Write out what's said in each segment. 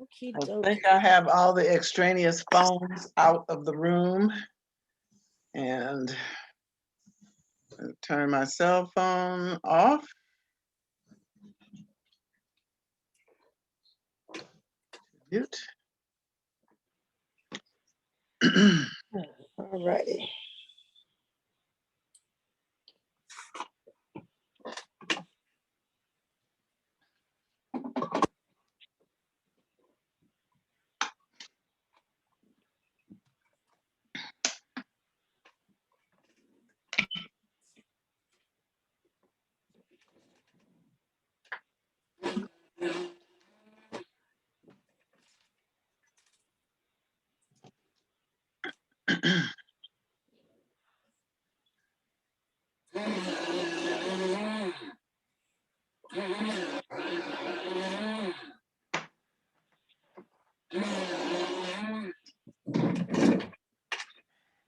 Okie I dokie. think I have all the extraneous phones out of the room, and turn my cell phone off. Mute. All righty.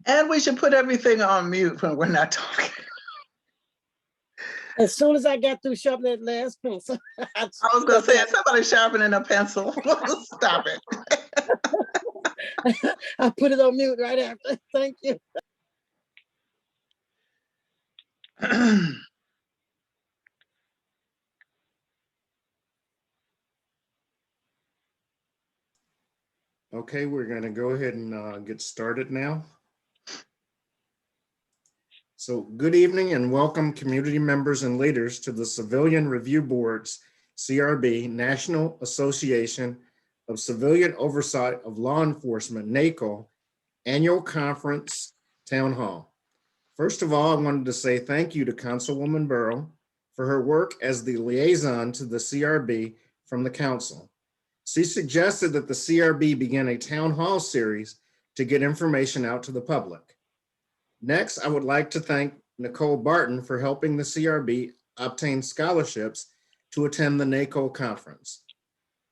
And we should put everything on mute when we're not talking. As soon as I got through sharpening that last pencil, I was going to say, is somebody sharpening a pencil? Stop it. I put it on mute right after. Thank you. Okay, we're going to go ahead and get started now. So good evening and welcome community members and leaders to the Civilian Review Board's CRB, National Association of Civilian Oversight of Law Enforcement, NACO, Annual Conference Town Hall. First of all, I wanted to say thank you to Councilwoman Burrow for her work as the liaison to the CRB from the council. She suggested that the CRB begin a town hall series to get information out to the public. Next, I would like to thank Nicole Barton for helping the CRB obtain scholarships to attend the NACO conference.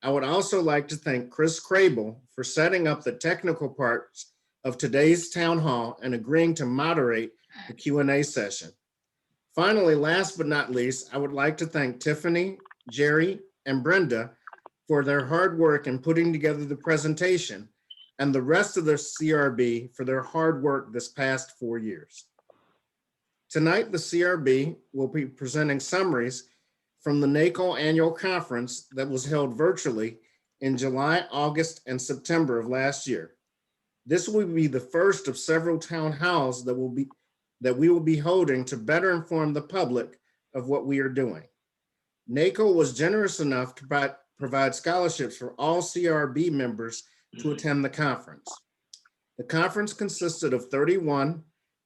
I would also like to thank Chris Crable for setting up the technical parts of today's town hall and agreeing to moderate the Q&A session. Finally, last but not least, I would like to thank Tiffany, Jerry, and Brenda for their hard work in putting together the presentation, and the rest of the CRB for their hard work this past 4 years. Tonight, the CRB will be presenting summaries from the NACO annual conference that was held virtually in July, August, and September of last year. This will be the first of several town halls that we will be holding to better inform the public of what we are doing. NACO was generous enough to provide scholarships for all CRB members to attend the conference. The conference consisted of 31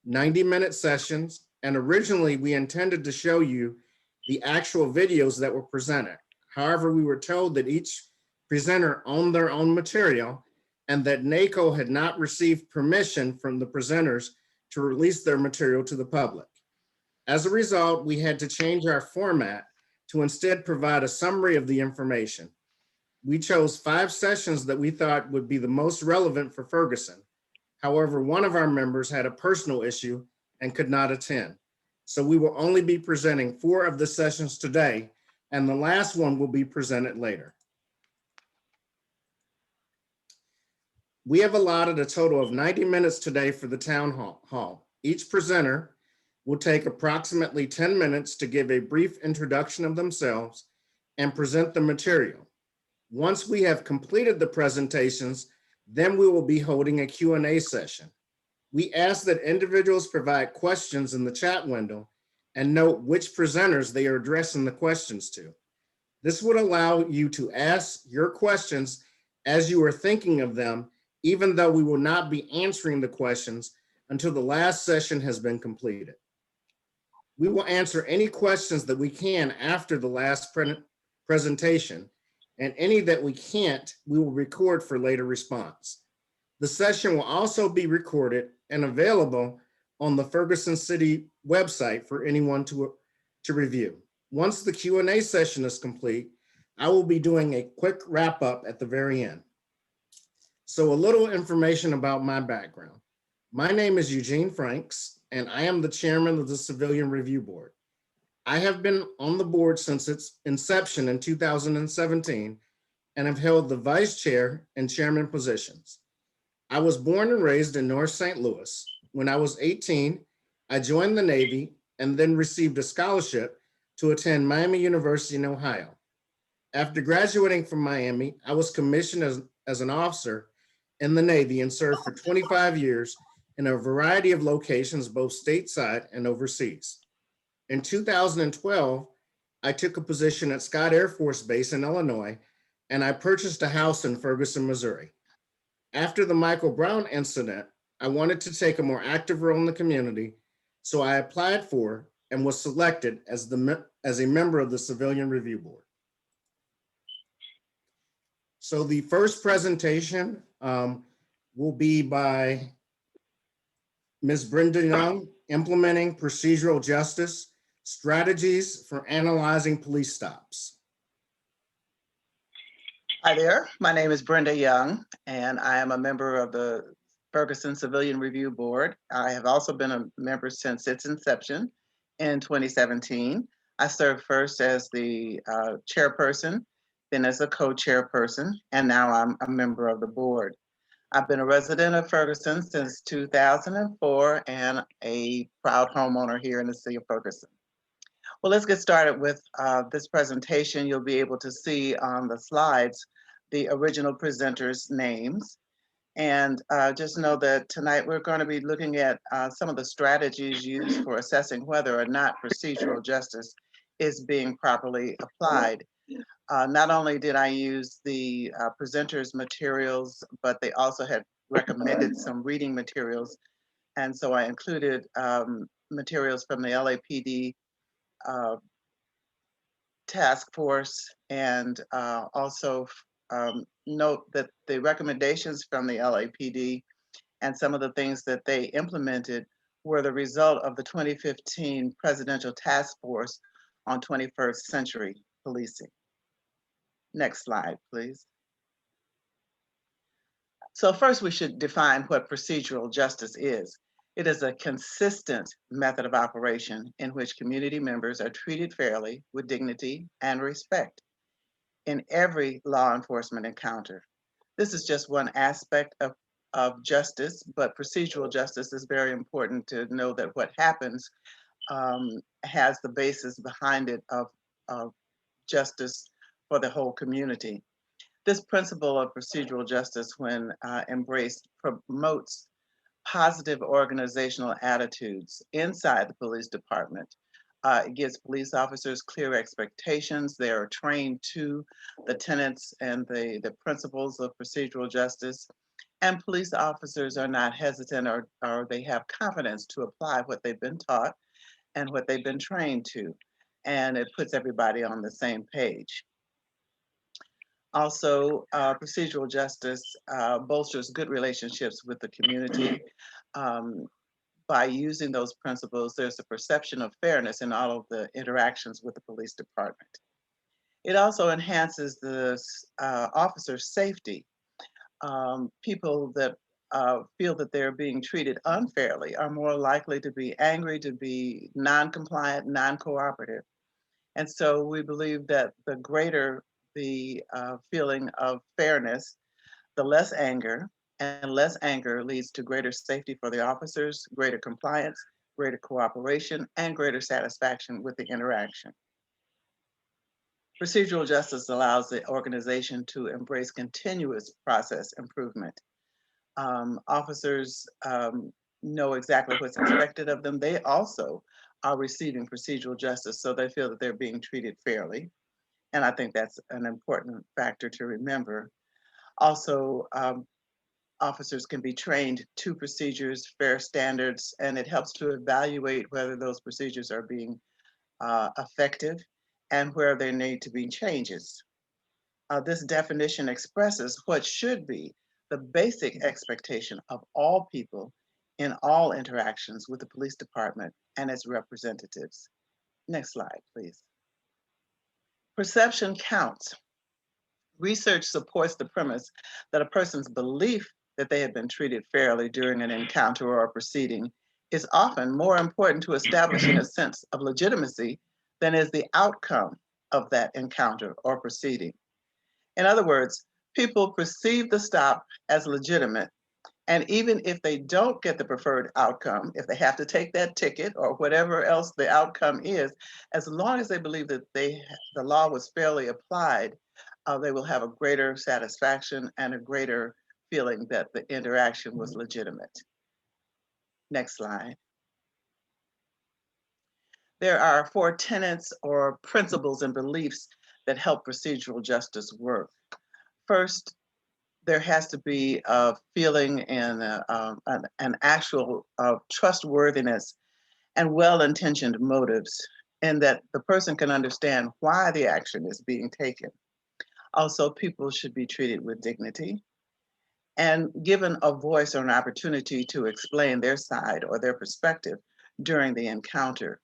90-minute sessions, and originally we intended to show you the actual videos that were presented. However, we were told that each presenter owned their own material and that NACO had not received permission from the presenters to release their material to the public. As a result, we had to change our format to instead provide a summary of the information. We chose 5 sessions that we thought would be the most relevant for Ferguson. However, one of our members had a personal issue and could not attend. So we will only be presenting 4 of the sessions today, and the last one will be presented later. We have allotted a total of 90 minutes today for the town hall. Each presenter will take approximately 10 minutes to give a brief introduction of themselves and present the material. Once we have completed the presentations, then we will be holding a Q&A session. We ask that individuals provide questions in the chat window and note which presenters they are addressing the questions to. This would allow you to ask your questions as you are thinking of them, even though we will not be answering the questions until the last session has been completed. We will answer any questions that we can after the last presentation, and any that we can't, we will record for later response. The session will also be recorded and available on the Ferguson City website for anyone to review. Once the Q&A session is complete, I will be doing a quick wrap up at the very end. So a little information about my background. My name is Eugene Franks, and I am the chairman of the Civilian Review Board. I have been on the board since its inception in 2017, and have held the vice chair and chairman positions. I was born and raised in North St. Louis. When I was 18, I joined the Navy and then received a scholarship to attend Miami University in Ohio. After graduating from Miami, I was commissioned as an officer in the Navy and served for 25 years in a variety of locations, both stateside and overseas. In 2012, I took a position at Scott Air Force Base in Illinois, and I purchased a house in Ferguson, Missouri. After the Michael Brown incident, I wanted to take a more active role in the community, so I applied for and was selected as a member of the Civilian Review Board. So the first presentation will be by Ms. Brenda Young, Implementing Procedural Justice, Strategies for Analyzing Police Stops. Hi there, my name is Brenda Young, and I am a member of the Ferguson Civilian Review Board. I have also been a member since its inception in 2017. I served first as the chairperson, then as a co-chairperson, and now I'm a member of the board. I've been a resident of Ferguson since 2004 and a proud homeowner here in the city of Ferguson. Well, let's get started with this presentation. You'll be able to see on the slides the original presenters' names. And just know that tonight we're going to be looking at some of the strategies used for assessing whether or not procedural justice is being properly applied. Not only did I use the presenters' materials, but they also had recommended some reading materials. And so I included materials from the LAPD task force, and also note that the recommendations from the LAPD and some of the things that they implemented were the result of the 2015 Presidential Task Force on 21st Century Policing. Next slide, please. So first we should define what procedural justice is. It is a consistent method of operation in which community members are treated fairly with dignity and respect in every law enforcement encounter. This is just one aspect of justice, but procedural justice is very important to know that what happens has the basis behind it of justice for the whole community. This principle of procedural justice, when embraced, promotes positive organizational attitudes inside the police department. It gives police officers clear expectations. They are trained to the tenets and the principles of procedural justice. And police officers are not hesitant, or they have confidence to apply what they've been taught and what they've been trained to. And it puts everybody on the same page. Also, procedural justice bolsters good relationships with the community. By using those principles, there's a perception of fairness in all of the interactions with the police department. It also enhances the officer's safety. People that feel that they're being treated unfairly are more likely to be angry, to be non-compliant, non-cooperative. And so we believe that the greater the feeling of fairness, the less anger, and less anger leads to greater safety for the officers, greater compliance, greater cooperation, and greater satisfaction with the interaction. Procedural justice allows the organization to embrace continuous process improvement. Officers know exactly what's expected of them. They also are receiving procedural justice, so they feel that they're being treated fairly. And I think that's an important factor to remember. Also, officers can be trained to procedures, fair standards, and it helps to evaluate whether those procedures are being effective and where there need to be changes. This definition expresses what should be the basic expectation of all people in all interactions with the police department and its representatives. Next slide, please. Perception counts. Research supports the premise that a person's belief that they have been treated fairly during an encounter or a proceeding is often more important to establishing a sense of legitimacy than is the outcome of that encounter or proceeding. In other words, people perceive the stop as legitimate. And even if they don't get the preferred outcome, if they have to take that ticket or whatever else the outcome is, as long as they believe that the law was fairly applied, they will have a greater satisfaction and a greater feeling that the interaction was legitimate. Next slide. There are 4 tenets or principles and beliefs that help procedural justice work. First, there has to be a feeling and an actual trustworthiness and well-intentioned motives, and that the person can understand why the action is being taken. Also, people should be treated with dignity and given a voice or an opportunity to explain their side or their perspective during the encounter.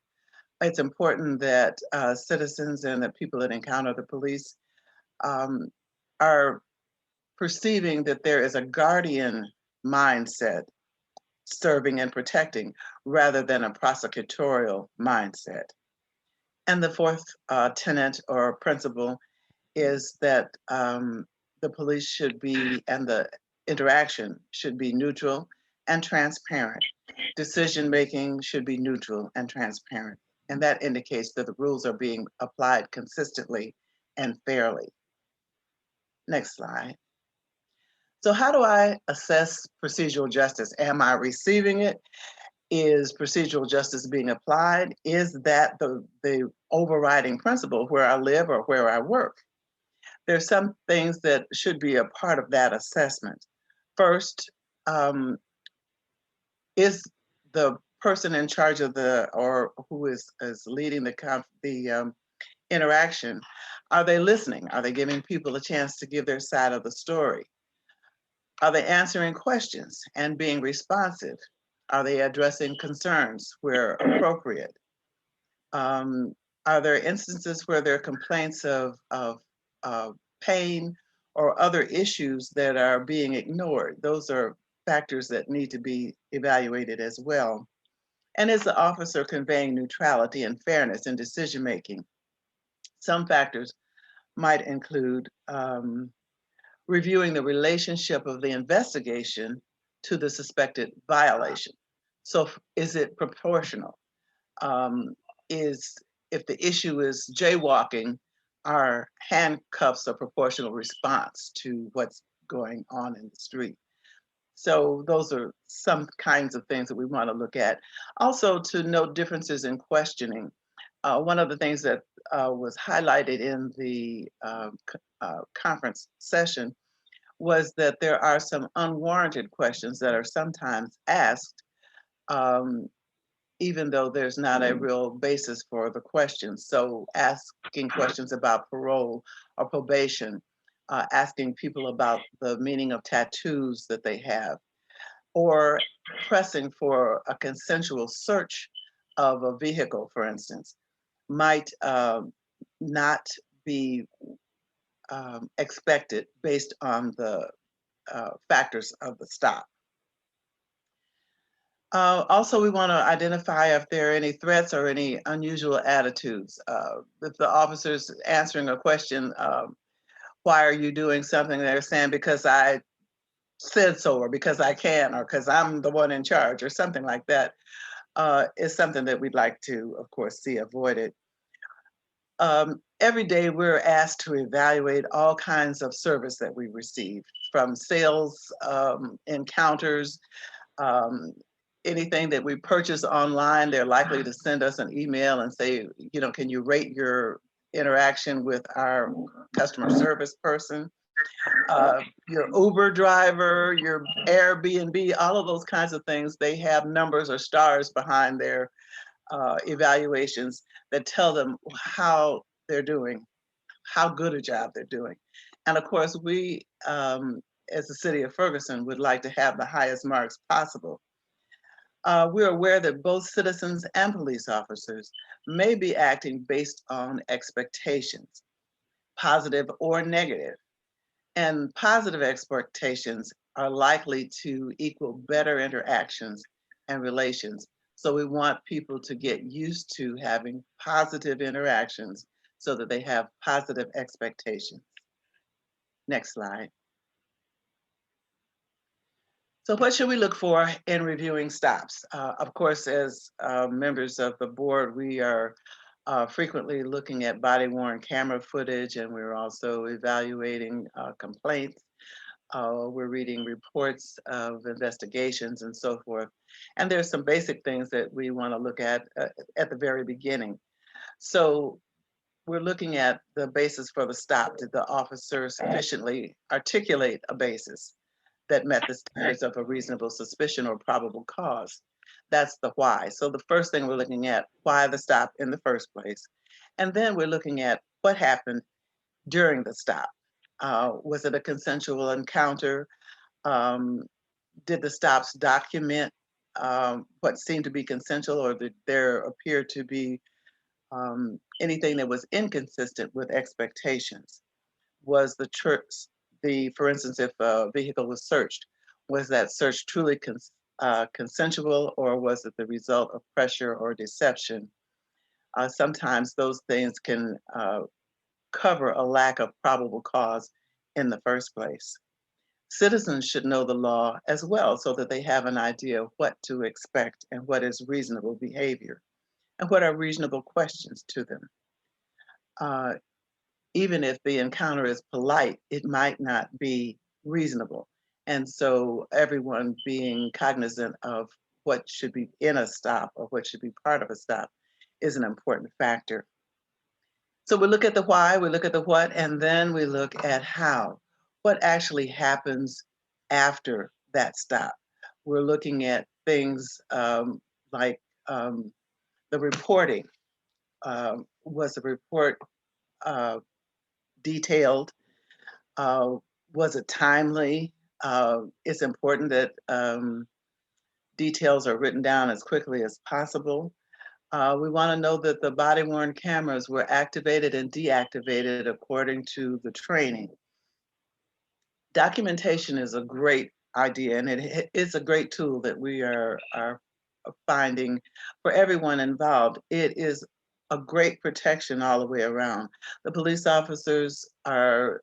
It's important that citizens and the people that encounter the police are perceiving that there is a guardian mindset serving and protecting rather than a prosecutorial mindset. And the 4th tenet or principle is that the police should be, and the interaction should be neutral and transparent. Decision-making should be neutral and transparent. And that indicates that the rules are being applied consistently and fairly. Next slide. So how do I assess procedural justice? Am I receiving it? Is procedural justice being applied? Is that the overriding principle where I live or where I work? There's some things that should be a part of that assessment. First, is the person in charge of or who is leading the interaction, are they listening? Are they giving people a chance to give their side of the story? Are they answering questions and being responsive? Are they addressing concerns where appropriate? Are there instances where there are complaints of pain or other issues that are being ignored? Those are factors that need to be evaluated as well. And is the officer conveying neutrality and fairness in decision-making? Some factors might include reviewing the relationship of the investigation to the suspected violation. So is it proportional? If the issue is jaywalking, are handcuffs a proportional response to what's going on in the street? So those are some kinds of things that we want to look at. Also, to note differences in questioning. One of the things that was highlighted in the conference session was that there are some unwarranted questions that are sometimes asked, even though there's not a real basis for the question. So asking questions about parole or probation, asking people about the meaning of tattoos that they have, or pressing for a consensual search of a vehicle, for instance, might not be expected based on the factors of the stop. Also, we want to identify if there are any threats or any unusual attitudes. If the officer's answering a question, why are you doing something? They're saying, because I said so, or because I can, or because I'm the one in charge, or something like that, is something that we'd like to, of course, see avoided. Every day we're asked to evaluate all kinds of service that we receive, from sales encounters, anything that we purchase online. They're likely to send us an email and say, can you rate your interaction with our customer service person? Your Uber driver, your Airbnb, all of those kinds of things, they have numbers or stars behind their evaluations that tell them how they're doing, how good a job they're doing. And of course, we, as the city of Ferguson, would like to have the highest marks possible. We're aware that both citizens and police officers may be acting based on expectations, positive or negative. And positive expectations are likely to equal better interactions and relations. So we want people to get used to having positive interactions so that they have positive expectations. Next slide. So what should we look for in reviewing stops? Of course, as members of the board, we are frequently looking at body-worn camera footage, and we're also evaluating complaints. We're reading reports of investigations and so forth. And there's some basic things that we want to look at the very beginning. So we're looking at the basis for the stop. Did the officer sufficiently articulate a basis that met the standards of a reasonable suspicion or probable cause? That's the why. So the first thing we're looking at, why the stop in the first place. And then we're looking at what happened during the stop. Was it a consensual encounter? Did the stops document what seemed to be consensual, or did there appear to be anything that was inconsistent with expectations? Was for instance, if a vehicle was searched, was that search truly consensual, or was it the result of pressure or deception? Sometimes those things can cover a lack of probable cause in the first place. Citizens should know the law as well so that they have an idea of what to expect and what is reasonable behavior and what are reasonable questions to them. Even if the encounter is polite, it might not be reasonable. And so everyone being cognizant of what should be in a stop or what should be part of a stop is an important factor. So we look at the why, we look at the what, and then we look at how. What actually happens after that stop? We're looking at things like the reporting. Was the report detailed? Was it timely? It's important that details are written down as quickly as possible. We want to know that the body-worn cameras were activated and deactivated according to the training. Documentation is a great idea, and it is a great tool that we are finding for everyone involved. It is a great protection all the way around. The police officers are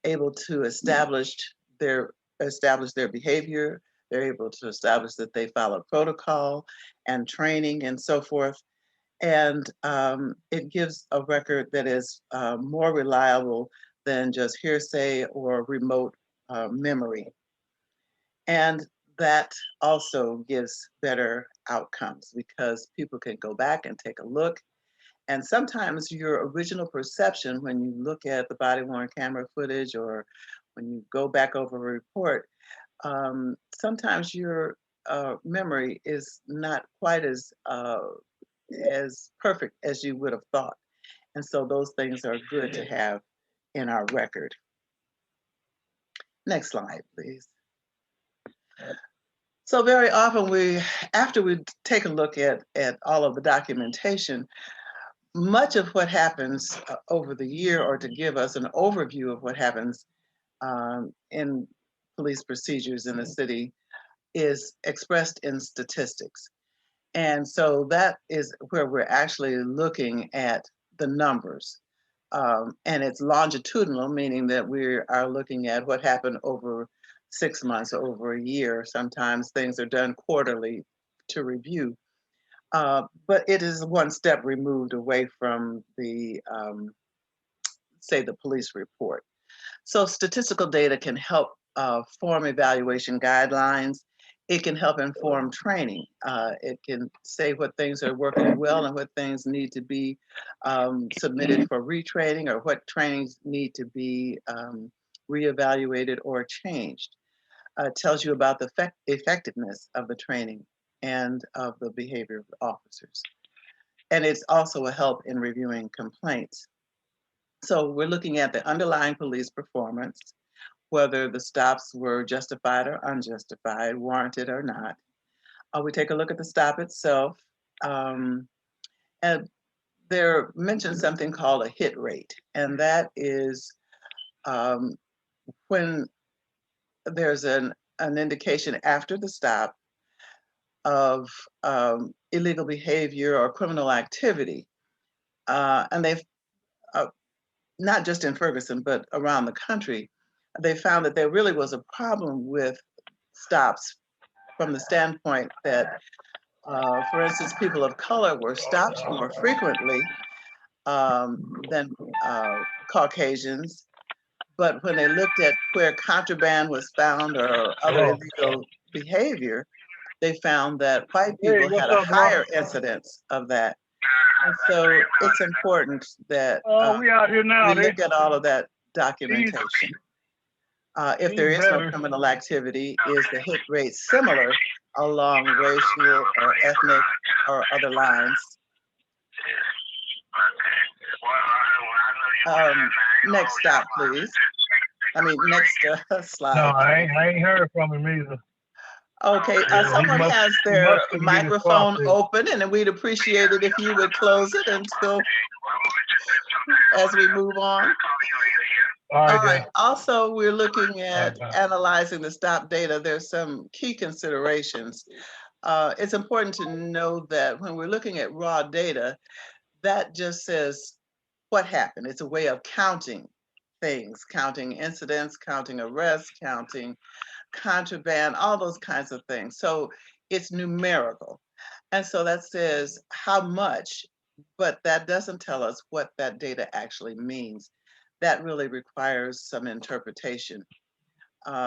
able to establish their behavior. They're able to establish that they follow protocol and training and so forth. And it gives a record that is more reliable than just hearsay or remote memory. And that also gives better outcomes because people can go back and take a look. And sometimes your original perception when you look at the body-worn camera footage or when you go back over a report, sometimes your memory is not quite as perfect as you would have thought. And so those things are good to have in our record. Next slide, please. So very often after we take a look at all of the documentation, much of what happens over the year, or to give us an overview of what happens in police procedures in the city, is expressed in statistics. And so that is where we're actually looking at the numbers. And it's longitudinal, meaning that we are looking at what happened over 6 months, over a year. Sometimes things are done quarterly to review. But it is one step removed away from the, say, the police report. So statistical data can help form evaluation guidelines. It can help inform training. It can say what things are working well and what things need to be submitted for retraining, or what trainings need to be reevaluated or changed. It tells you about the effectiveness of the training and of the behavior of the officers. And it's also a help in reviewing complaints. So we're looking at the underlying police performance, whether the stops were justified or unjustified, warranted or not. We take a look at the stop itself. And there mentioned something called a hit rate. And that is when there's an indication after the stop of illegal behavior or criminal activity. And they've not just in Ferguson, but around the country, they found that there really was a problem with stops from the standpoint that, for instance, people of color were stopped more frequently than Caucasians. But when they looked at where contraband was found or other illegal behavior, they found that white people had a higher incidence of that. And so it's important that we out here now. we look at all of that documentation. If there is no criminal activity, is the hit rate similar along racial or ethnic or other lines? Next stop, please. I mean, next slide. No, I ain't heard from him either. Okay, someone has their microphone open, and we'd appreciate it if you would close it until as we move on. All right. Also, we're looking at analyzing the stop data. There's some key considerations. It's important to know that when we're looking at raw data, that just says what happened. It's a way of counting things, counting incidents, counting arrests, counting contraband, all those kinds of things. So it's numerical. And so that says how much, but that doesn't tell us what that data actually means. That really requires some interpretation.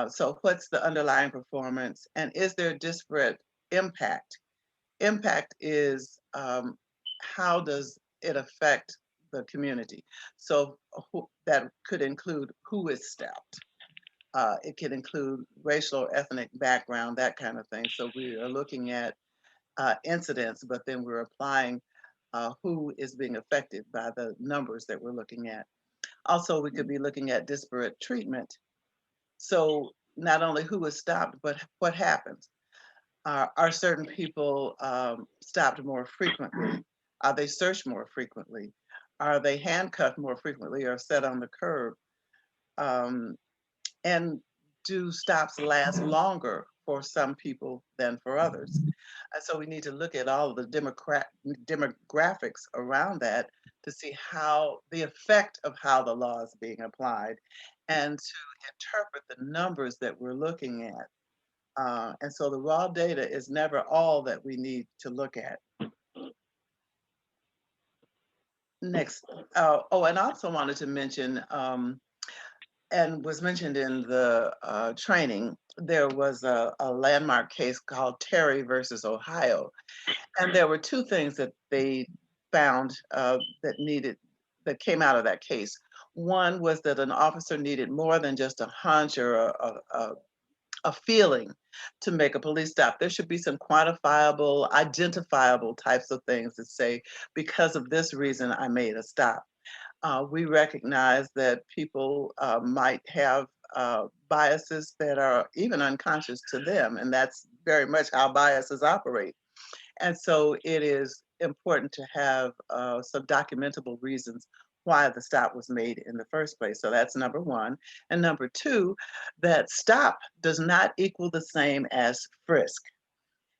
So what's the underlying performance, and is there disparate impact? Impact is how does it affect the community? So that could include who is stopped. It can include racial or ethnic background, that kind of thing. So we are looking at incidents, but then we're applying who is being affected by the numbers that we're looking at. Also, we could be looking at disparate treatment. So not only who was stopped, but what happens. Are certain people stopped more frequently? Are they searched more frequently? Are they handcuffed more frequently or set on the curb? And do stops last longer for some people than for others? And so we need to look at all of the demographics around that to see how the effect of how the law is being applied and to interpret the numbers that we're looking at. And so the raw data is never all that we need to look at. Next. Oh, and I also wanted to mention, and was mentioned in the training, there was a landmark case called Terry versus Ohio. And there were two things that they found that came out of that case. One was that an officer needed more than just a hunch or a feeling to make a police stop. There should be some quantifiable, identifiable types of things that say, because of this reason, I made a stop. We recognize that people might have biases that are even unconscious to them, and that's very much how biases operate. And so it is important to have some documentable reasons why the stop was made in the first place. So that's number one. And number two, that stop does not equal the same as frisk.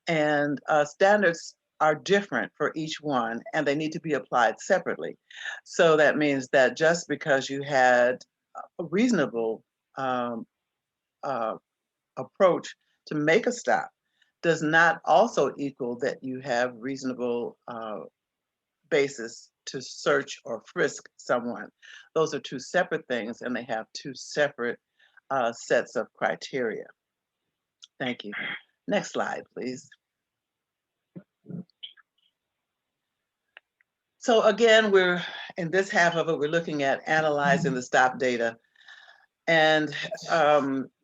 And standards are different for each one, and they need to be applied separately. So that means that just because you had a reasonable approach to make a stop does not also equal that you have reasonable basis to search or frisk someone. Those are two separate things, and they have two separate sets of criteria. Thank you. Next slide, please. So again, we're in this half of it, we're looking at analyzing the stop data. And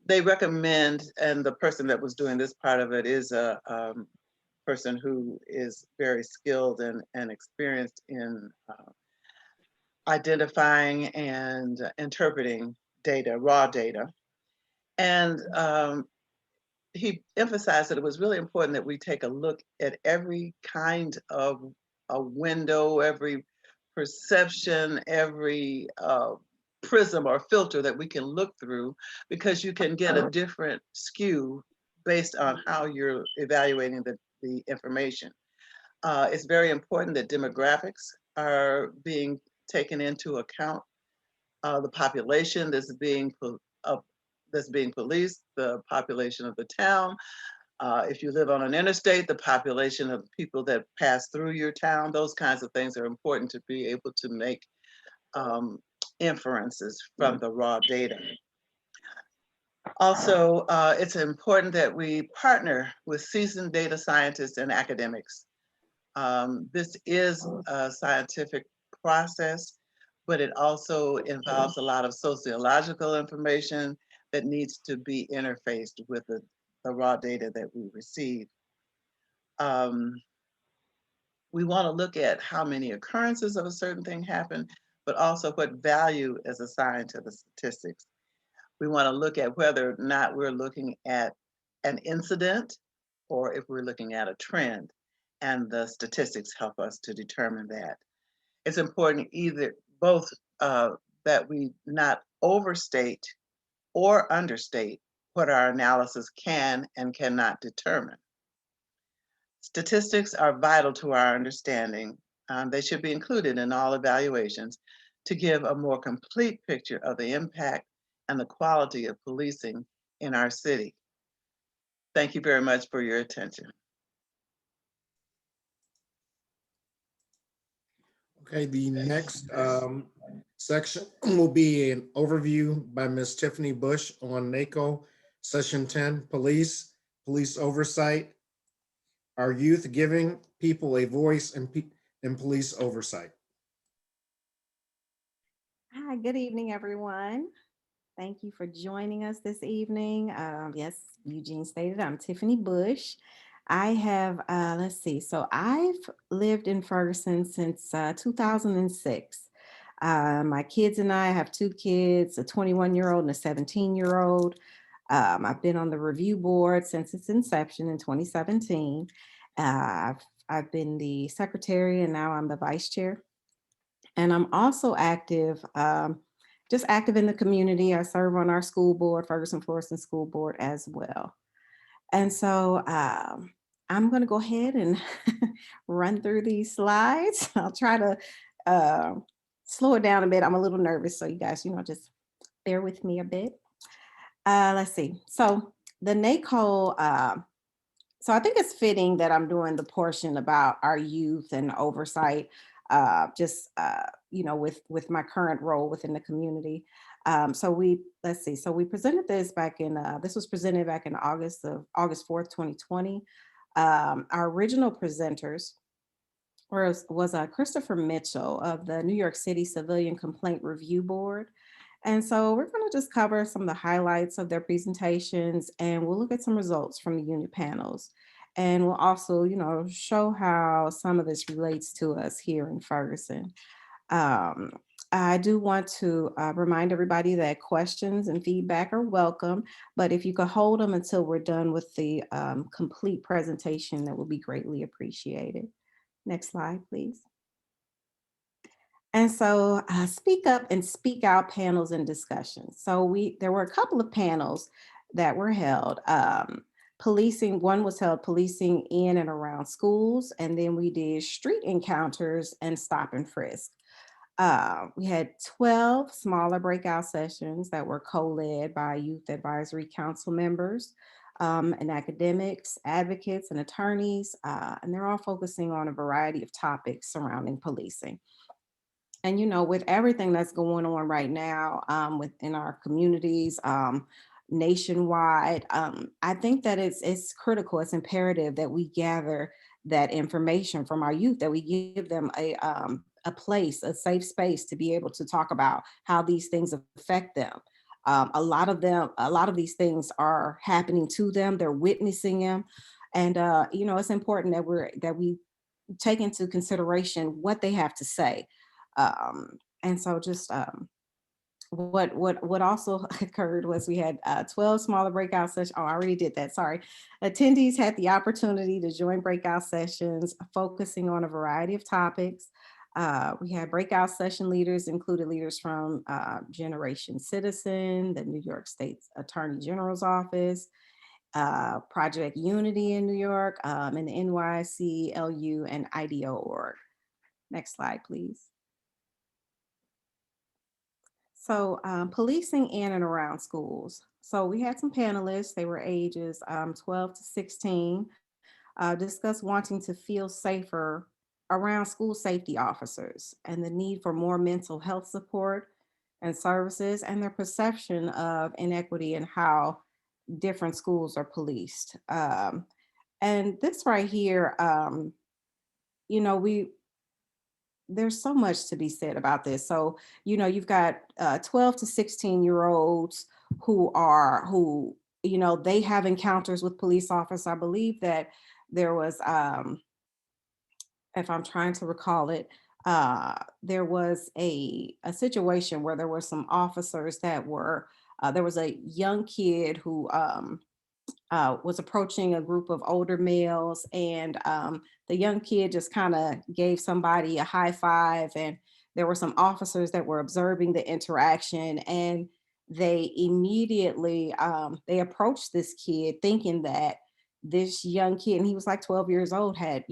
they recommend, and the person that was doing this part of it is a person who is very skilled and experienced in identifying and interpreting data, raw data. And he emphasized that it was really important that we take a look at every kind of a window, every perception, every prism or filter that we can look through, because you can get a different skew based on how you're evaluating the information. It's very important that demographics are being taken into account the population that's being policed, the population of the town. If you live on an interstate, the population of people that pass through your town, those kinds of things are important to be able to make inferences from the raw data. Also, it's important that we partner with seasoned data scientists and academics. This is a scientific process, but it also involves a lot of sociological information that needs to be interfaced with the raw data that we receive. We want to look at how many occurrences of a certain thing happen, but also what value is assigned to the statistics. We want to look at whether or not we're looking at an incident or if we're looking at a trend, and the statistics help us to determine that. It's important both that we not overstate or understate what our analysis can and cannot determine. Statistics are vital to our understanding. They should be included in all evaluations to give a more complete picture of the impact and the quality of policing in our city. Thank you very much for your attention. Okay, the next section will be an overview by Ms. Tiffany Bush on Naco, Session 10, Police Oversight, Our Youth Giving People a Voice in Police Oversight. Hi, good evening, everyone. Thank you for joining us this evening. Yes, Eugene stated, I'm Tiffany Bush. I have, let's see, so I've lived in Ferguson since 2006. My kids and I have two kids, a 21-year-old and a 17-year-old. I've been on the review board since its inception in 2017. I've been the secretary and now I'm the vice chair. And I'm also active, just active in the community. I serve on our school board, Ferguson Florissant School Board as well. And so I'm going to go ahead and run through these slides. I'll try to slow it down a bit. I'm a little nervous, so you guys, just bear with me a bit. Let's see. So the NACO, so I think it's fitting that I'm doing the portion about our youth and oversight, with my current role within the community. So we presented this back in, this was presented back in August 4th, 2020. Our original presenters was Christopher Mitchell of the New York City Civilian Complaint Review Board. And so we're going to just cover some of the highlights of their presentations, and we'll look at some results from the unit panels. And we'll also, show how some of this relates to us here in Ferguson. I do want to remind everybody that questions and feedback are welcome, but if you could hold them until we're done with the complete presentation, that would be greatly appreciated. Next slide, please. And so speak up and speak out panels and discussions. So there were a couple of panels that were held. One was held policing in and around schools, and then we did street encounters and stop and frisk. We had 12 smaller breakout sessions that were co-led by youth advisory council members and academics, advocates, and attorneys, and they're all focusing on a variety of topics surrounding policing. And, with everything that's going on right now within our communities, nationwide, I think that it's critical, it's imperative that we gather that information from our youth, that we give them a place, a safe space to be able to talk about how these things affect them. A lot of these things are happening to them, they're witnessing them. And, it's important that we take into consideration what they have to say. And so just what also occurred was we had 12 smaller breakout sessions. Oh, I already did that, sorry. Attendees had the opportunity to join breakout sessions focusing on a variety of topics. We had breakout session leaders, included leaders from Generation Citizen, the New York State Attorney General's Office, Project Unity in New York, and the NYCLU and IDEO org. Next slide, please. So, policing in and around schools. So, we had some panelists, they were ages 12 to 16, discuss wanting to feel safer around school safety officers and the need for more mental health support and services and their perception of inequity and how different schools are policed. And this right here, you know, we there's so much to be said about this. So, you've got 12 to 16-year-olds who, they have encounters with police officers. I believe that there was, if I'm trying to recall it, there was a situation where there were some officers that were, there was a young kid who was approaching a group of older males, and the young kid just kind of gave somebody a high five, and there were some officers that were observing the interaction, and they immediately they approached this kid thinking that this young kid, and he was like 12 years old, had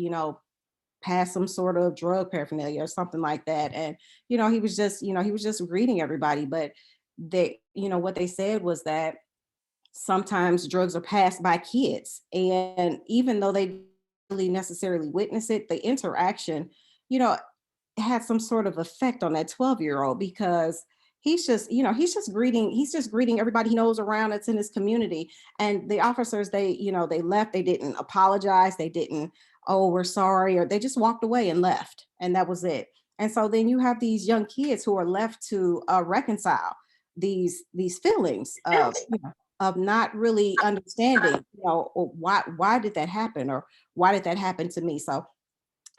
passed some sort of drug paraphernalia or something like that, and he was just greeting everybody, but what they said was that sometimes drugs are passed by kids. And even though they really necessarily witness it, the interaction, you know, had some sort of effect on that 12-year-old because he's just greeting everybody he knows around that's in his community. And the officers, they left, they didn't apologize, they didn't, oh, we're sorry, or they just walked away and left. And that was it. And so then you have these young kids who are left to reconcile these feelings of not really understanding, why did that happen, or why did that happen to me? So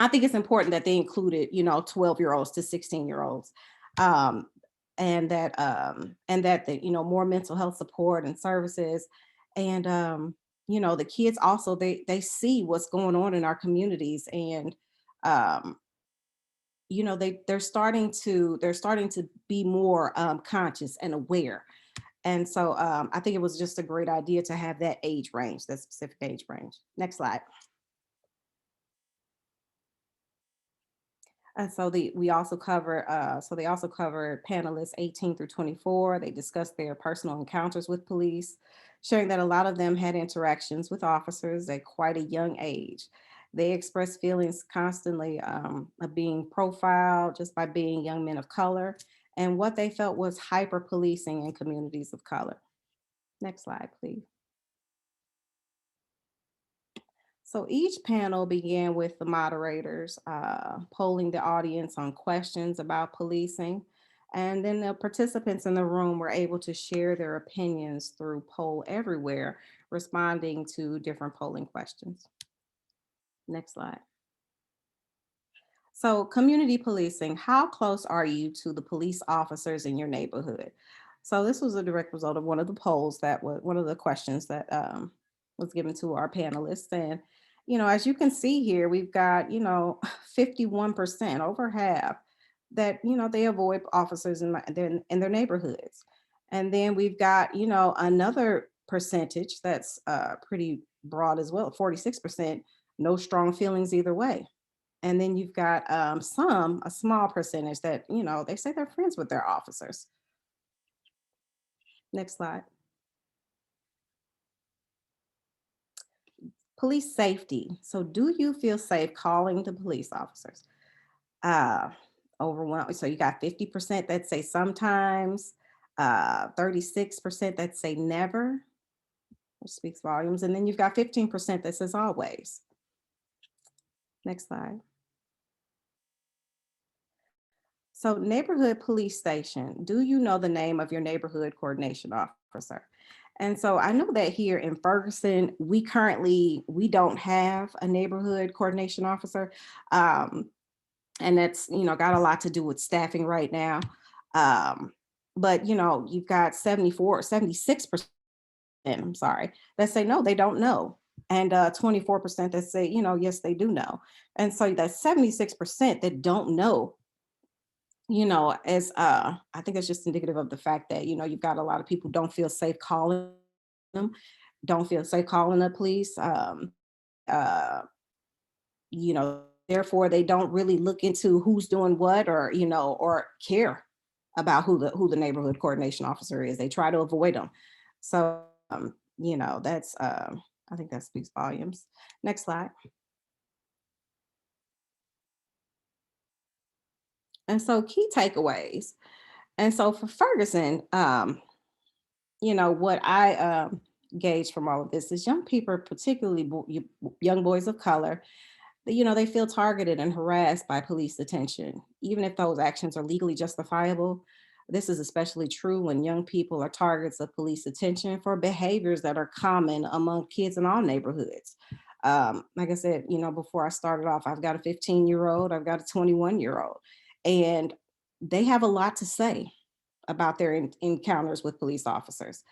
I think it's important that they included, 12-year-olds to 16-year-olds. Um, and that the, more mental health support and services. And the kids also they see what's going on in our communities, and um, they're starting to be more conscious and aware. And so I think it was just a great idea to have that age range, that specific age range. Next slide. And so they also covered panelists 18 through 24. They discussed their personal encounters with police, sharing that a lot of them had interactions with officers at quite a young age. They expressed feelings constantly of being profiled just by being young men of color, and what they felt was hyper policing in communities of color. Next slide, please. So each panel began with the moderators polling the audience on questions about policing. And then the participants in the room were able to share their opinions through Poll Everywhere, responding to different polling questions. Next slide. So, community policing, how close are you to the police officers in your neighborhood? So, this was a direct result of one of the polls that was one of the questions that was given to our panelists. And, as you can see here, we've got, 51%, over half, that, they avoid officers in their neighborhoods. And then we've got, another percentage that's pretty broad as well, 46%, no strong feelings either way. And then you've got a small percentage that, they say they're friends with their officers. Next slide. Police safety. So do you feel safe calling the police officers? Uh, Overwhelming. So you got 50% that say sometimes, 36% that say never, which speaks volumes. And then you've got 15% that says always. Next slide. So neighborhood police station, do you know the name of your neighborhood coordination officer? And so I know that here in Ferguson, we don't have a neighborhood coordination officer. Um, and that's, got a lot to do with staffing right now. But you've got 76%, I'm sorry, that say no, they don't know. And 24% that say, yes, they do know. And so that 76% that don't know, as I think it's just indicative of the fact that you've got a lot of people don't feel safe calling them, don't feel safe calling the police. Uh, Therefore they don't really look into who's doing what, or or care. about who the neighborhood coordination officer is. They try to avoid them. So, you know, that's, I think that speaks volumes. Next slide. And so key takeaways. And so for Ferguson, you know, what I gauge from all of this is young people, particularly young boys of color, you know, they feel targeted and harassed by police detention, even if those actions are legally justifiable. This is especially true when young people are targets of police detention for behaviors that are common among kids in all neighborhoods. Like I said, you know, before I started off, I've got a 15-year-old, I've got a 21-year-old, and they have a lot to say about their encounters with police officers.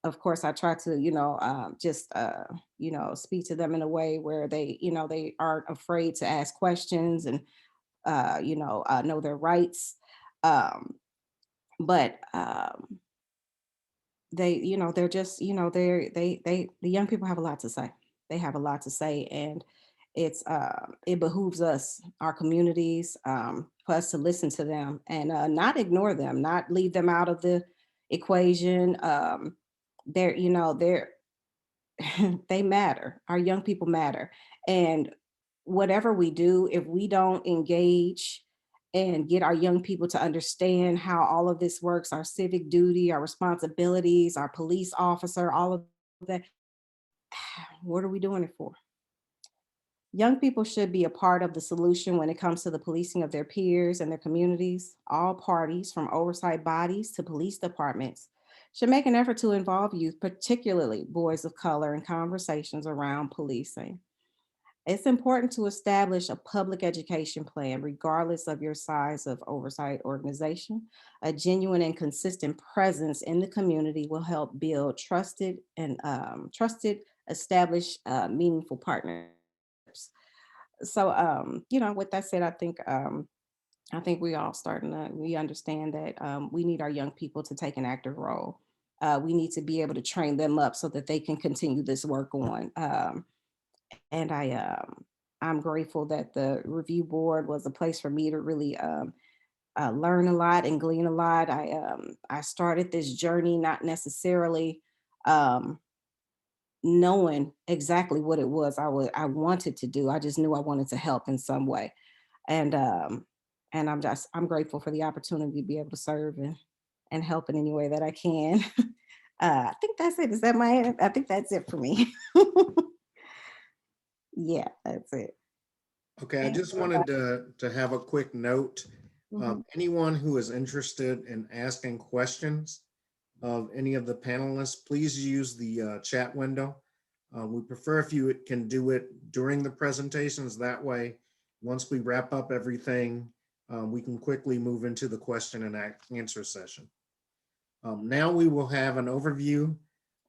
Of course, I try to, you know, you know, speak to them in a way where they, you know, they aren't afraid to ask questions and, know their rights. But they, you know, they're just, you know, the young people have a lot to say. They have a lot to say, and it behooves us, our communities, for us to listen to them and not ignore them, not leave them out of the equation. They're, you know, they're they matter. Our young people matter. And whatever we do, if we don't engage and get our young people to understand how all of this works, our civic duty, our responsibilities, our police officer, all of that, what are we doing it for? Young people should be a part of the solution when it comes to the policing of their peers and their communities. All parties, from oversight bodies to police departments, should make an effort to involve youth, particularly boys of color, in conversations around policing. It's important to establish a public education plan, regardless of your size of oversight organization. A genuine and consistent presence in the community will help build established, meaningful partnerships. So, you know, with that said, I think we all we understand that we need our young people to take an active role. We need to be able to train them up so that they can continue this work on. And I'm grateful that the review board was a place for me to really learn a lot and glean a lot. I started this journey not necessarily knowing exactly what it was I wanted to do. I just knew I wanted to help in some way, and I'm grateful for the opportunity to be able to serve and help in any way that I can. I think that's it. Is that my? I think that's it for me. Yeah, that's it. Okay, I just wanted to have a quick note. Mhm. Anyone who is interested in asking questions of any of the panelists, please use the chat window. We prefer if you can do it during the presentations. That way, once we wrap up everything, we can quickly move into the question and answer session. Now we will have an overview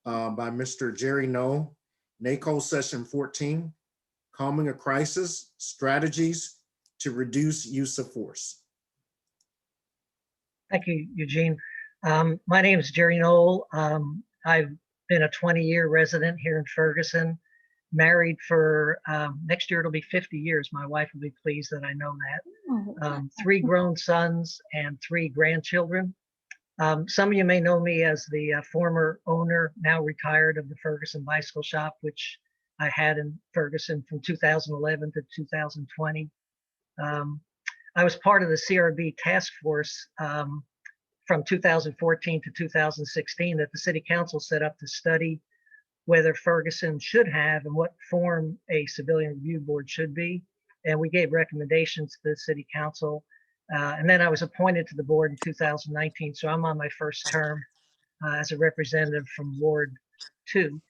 by Mr. Jerry Noel, NACO session 14, Calming a Crisis, Strategies to Reduce Use of Force. Thank you, Eugene. My name is Jerry Noel. I've been a 20-year resident here in Ferguson, married for, next year it'll be 50 years. My wife will be pleased that I know that. 3 grown sons and 3 grandchildren. Some of you may know me as the former owner, now retired, of the Ferguson Bicycle Shop, which I had in Ferguson from 2011 to 2020. I was part of the CRB task force from 2014 to 2016 that the City Council set up to study whether Ferguson should have and what form a civilian review board should be. And we gave recommendations to the City Council. And then I was appointed to the board in 2019. So I'm on my first term as a representative from Ward 2.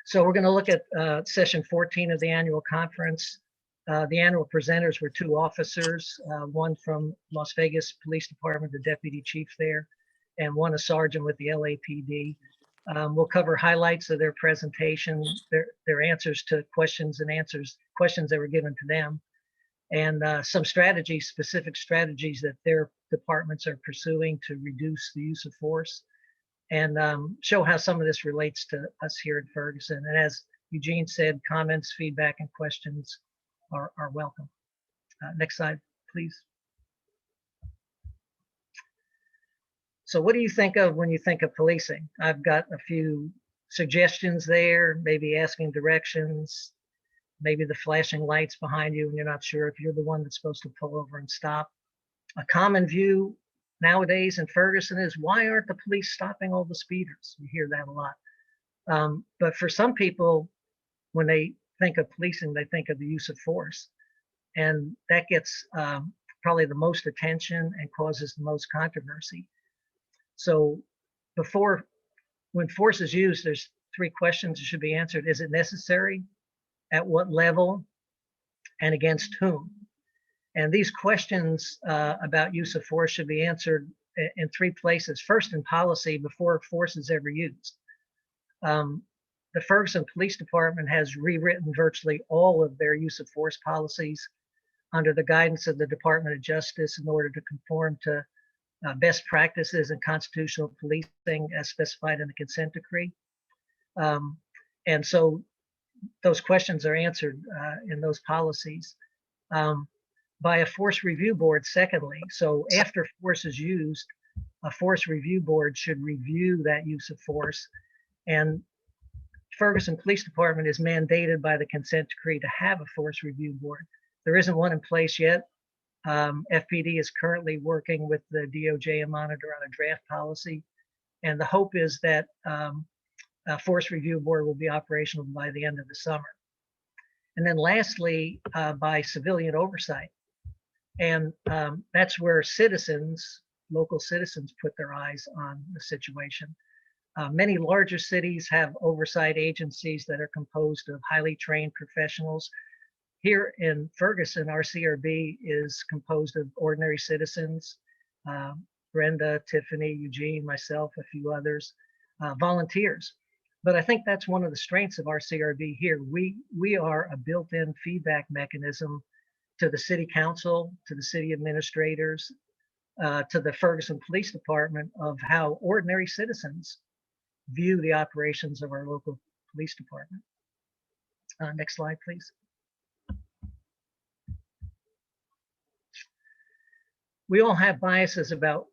So we're going to look at session 14 of the annual conference. The annual presenters were 2 officers, one from Las Vegas Police Department, the deputy chief there, and one a sergeant with the LAPD. We'll cover highlights of their presentation, their answers to questions that were given to them, and some strategies, specific strategies that their departments are pursuing to reduce the use of force, and show how some of this relates to us here in Ferguson. And as Eugene said, comments, feedback, and questions are welcome. Next slide, please. So what do you think of when you think of policing? I've got a few suggestions there, maybe asking directions, maybe the flashing lights behind you and you're not sure if you're the one that's supposed to pull over and stop. A common view nowadays in Ferguson is, why aren't the police stopping all the speeders? You hear that a lot. But for some people, when they think of policing, they think of the use of force. And that gets probably the most attention and causes the most controversy. So when force is used, there's 3 questions that should be answered. Is it necessary? At what level? And against whom? And these questions about use of force should be answered in 3 places. First, in policy, before force is ever used. The Ferguson Police Department has rewritten virtually all of their use of force policies under the guidance of the Department of Justice in order to conform to best practices in constitutional policing as specified in the consent decree. And so those questions are answered in those policies by a force review board, secondly. So after force is used, a force review board should review that use of force. And Ferguson Police Department is mandated by the consent decree to have a force review board. There isn't one in place yet. FPD is currently working with the DOJ and Monitor on a draft policy. And the hope is that a force review board will be operational by the end of the summer. And then lastly, by civilian oversight. And that's where citizens, local citizens, put their eyes on the situation. Many larger cities have oversight agencies that are composed of highly trained professionals. Here in Ferguson, our CRB is composed of ordinary citizens, Brenda, Tiffany, Eugene, myself, a few others, volunteers. But I think that's one of the strengths of our CRB here. We are a built-in feedback mechanism to the city council, to the city administrators, to the Ferguson Police Department of how ordinary citizens view the operations of our local police department. Next slide, please. We all have biases about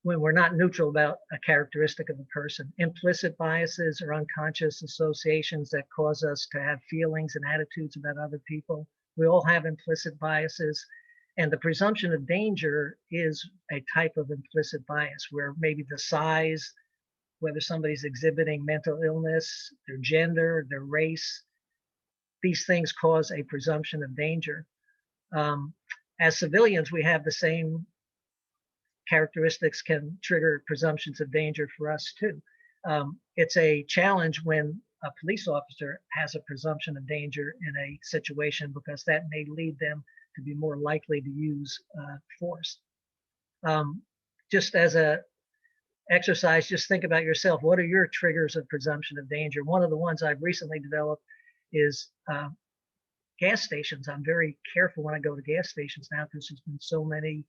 when we're not neutral about a characteristic of a person. Implicit biases or unconscious associations that cause us to have feelings and attitudes about other people. We all have implicit biases, and the presumption of danger is a type of implicit bias where maybe the size, whether somebody's exhibiting mental illness, their gender, their race, these things cause a presumption of danger. As civilians, we have the same characteristics can trigger presumptions of danger for us too. It's a challenge when a police officer has a presumption of danger in a situation because that may lead them to be more likely to use force. Just as a exercise, just think about yourself. What are your triggers of presumption of danger? One of the ones I've recently developed is gas stations. I'm very careful when I go to gas stations now because there's been so many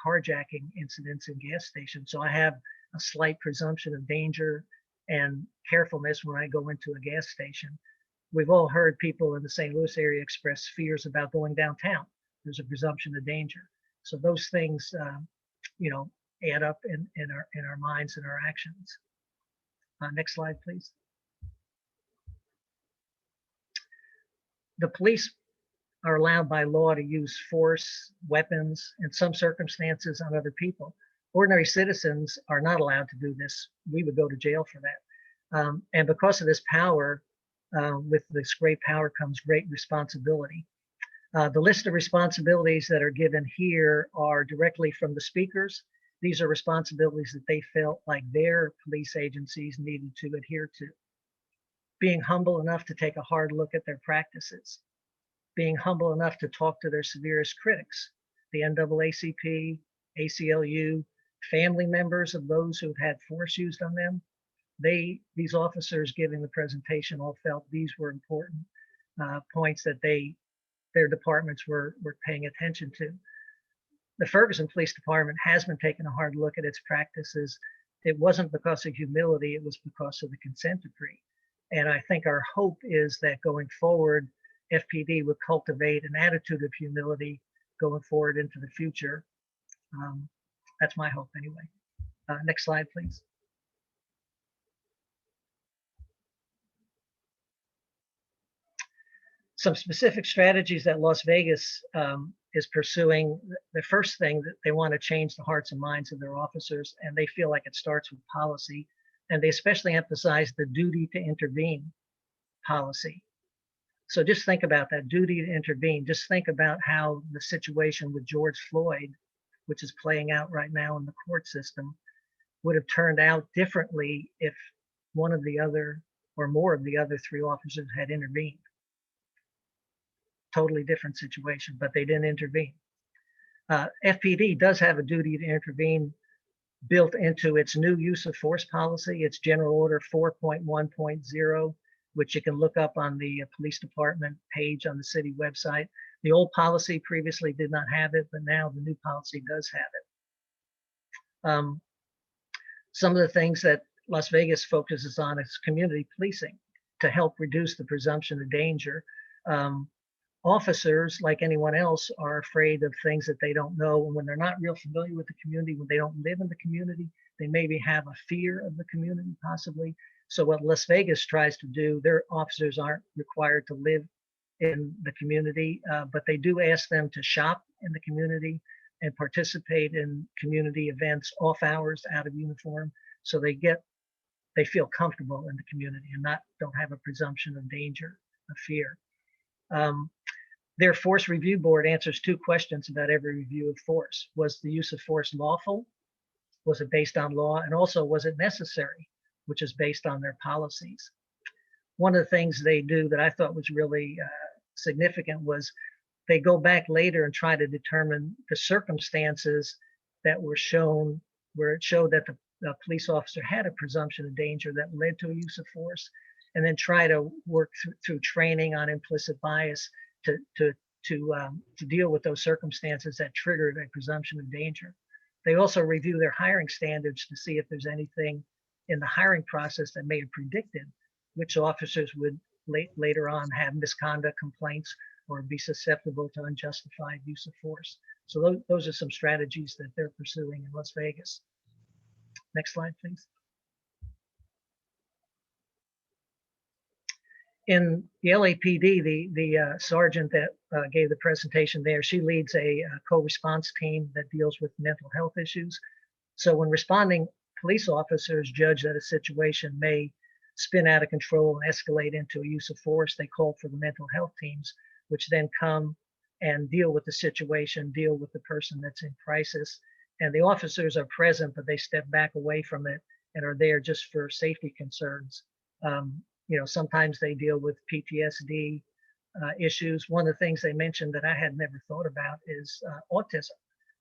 carjacking incidents in gas stations. So I have a slight presumption of danger and carefulness when I go into a gas station. We've all heard people in the St. Louis area express fears about going downtown. There's a presumption of danger. So those things, add up in our minds and our actions. Next slide, please. The police are allowed by law to use force, weapons, in some circumstances on other people. Ordinary citizens are not allowed to do this. We would go to jail for that. And because of this power, with this great power comes great responsibility. The list of responsibilities that are given here are directly from the speakers. These are responsibilities that they felt like their police agencies needed to adhere to. Being humble enough to take a hard look at their practices. Being humble enough to talk to their severest critics, the NAACP, ACLU, family members of those who've had force used on them. These officers giving the presentation all felt these were important points that their departments were paying attention to. The Ferguson Police Department has been taking a hard look at its practices. It wasn't because of humility, it was because of the consent decree. And I think our hope is that going forward, FPD would cultivate an attitude of humility going forward into the future. That's my hope anyway. Next slide, please. Some specific strategies that Las Vegas is pursuing. The first thing that they want to change the hearts and minds of their officers, and they feel like it starts with policy, and they especially emphasize the duty to intervene policy. So just think about that duty to intervene. Just think about how the situation with George Floyd, which is playing out right now in the court system, would have turned out differently if one of the other or more of the other three officers had intervened. Totally different situation, but they didn't intervene. FPD does have a duty to intervene built into its new use of force policy. It's General Order 4.1.0, which you can look up on the police department page on the city website. The old policy previously did not have it, but now the new policy does have it. Some of the things that Las Vegas focuses on is community policing to help reduce the presumption of danger. Officers, like anyone else, are afraid of things that they don't know. And when they're not real familiar with the community, when they don't live in the community, they maybe have a fear of the community possibly. So what Las Vegas tries to do, their officers aren't required to live in the community, but they do ask them to shop in the community and participate in community events off hours, out of uniform, so they feel comfortable in the community and don't have a presumption of danger, of fear. Their force review board answers two questions about every review of force. Was the use of force lawful? Was it based on law? And also, was it necessary, which is based on their policies? One of the things they do that I thought was really significant was they go back later and try to determine the circumstances that were shown, where it showed that the police officer had a presumption of danger that led to a use of force, and then try to work through training on implicit bias to deal with those circumstances that triggered a presumption of danger. They also review their hiring standards to see if there's anything in the hiring process that may have predicted which officers would later on have misconduct complaints or be susceptible to unjustified use of force. So those are some strategies that they're pursuing in Las Vegas. Next slide, please. In the LAPD, the sergeant that gave the presentation there, she leads a co-response team that deals with mental health issues. So when responding police officers judge that a situation may spin out of control and escalate into a use of force, they call for the mental health teams, which then come and deal with the situation, deal with the person that's in crisis. And the officers are present, but they step back away from it and are there just for safety concerns. Sometimes they deal with PTSD issues. One of the things they mentioned that I had never thought about is autism.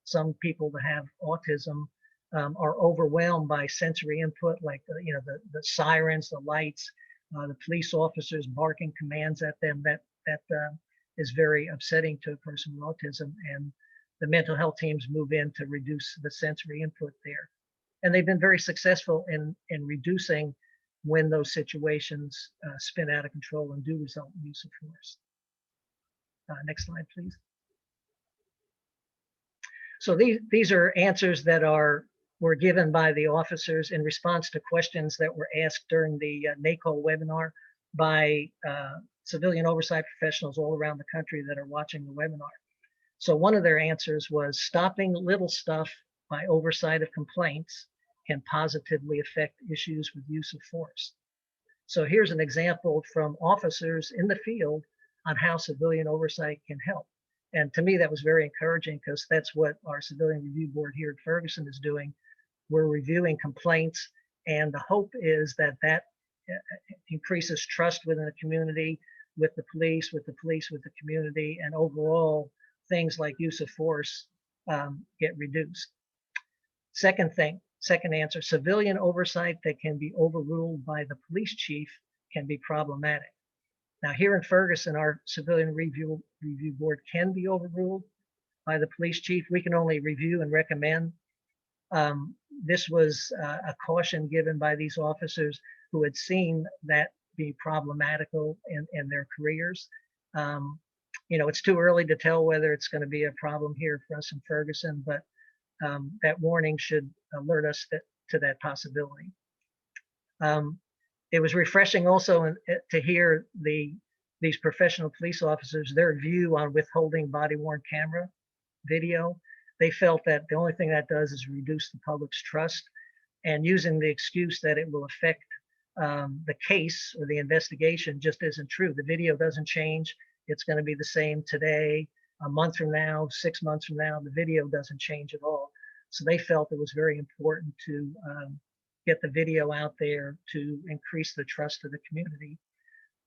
Some people that have autism are overwhelmed by sensory input, like the sirens, the lights, the police officers barking commands at them. That is very upsetting to a person with autism, and the mental health teams move in to reduce the sensory input there. And they've been very successful in reducing when those situations spin out of control and do result in use of force. Next slide, please. So these are answers that were given by the officers in response to questions that were asked during the Naco webinar by civilian oversight professionals all around the country that are watching the webinar. So one of their answers was, stopping little stuff by oversight of complaints can positively affect issues with use of force. So here's an example from officers in the field on how civilian oversight can help. And to me, that was very encouraging, because that's what our civilian review board here at Ferguson is doing. We're reviewing complaints, and the hope is that increases trust within the community, with the police, with the community, and overall things like use of force get reduced. Second answer, civilian oversight that can be overruled by the police chief can be problematic. Now here in Ferguson, our civilian review board can be overruled by the police chief. We can only review and recommend. This was a caution given by these officers who had seen that be problematical in their careers. It's too early to tell whether it's going to be a problem here for us in Ferguson, but that warning should alert us that to that possibility. It was refreshing also to hear these professional police officers, their view on withholding body-worn camera video. They felt that the only thing that does is reduce the public's trust, and using the excuse that it will affect the case or the investigation just isn't true. The video doesn't change. It's going to be the same today, a month from now, 6 months from now. The video doesn't change at all. So they felt it was very important to get the video out there to increase the trust of the community.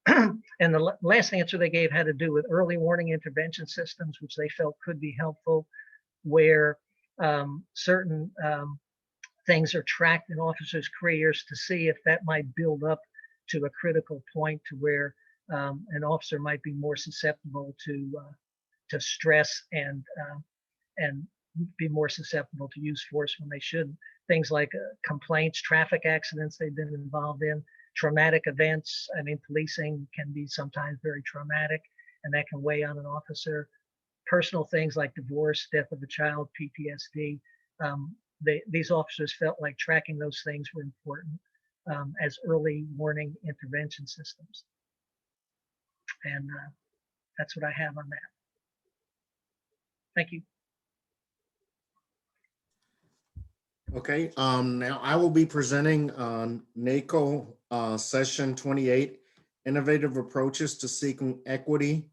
And the last answer they gave had to do with early warning intervention systems, which they felt could be helpful, where certain things are tracked in officers' careers to see if that might build up to a critical point to where an officer might be more susceptible to stress and be more susceptible to use force when they shouldn't. Things like complaints, traffic accidents they've been involved in, traumatic events. I mean, policing can be sometimes very traumatic, and that can weigh on an officer. Personal things like divorce, death of a child, PTSD. These officers felt like tracking those things were important as early warning intervention systems. And that's what I have on that. Thank you. Okay, now I will be presenting on Naco session 28, Innovative Approaches to Seeking Equity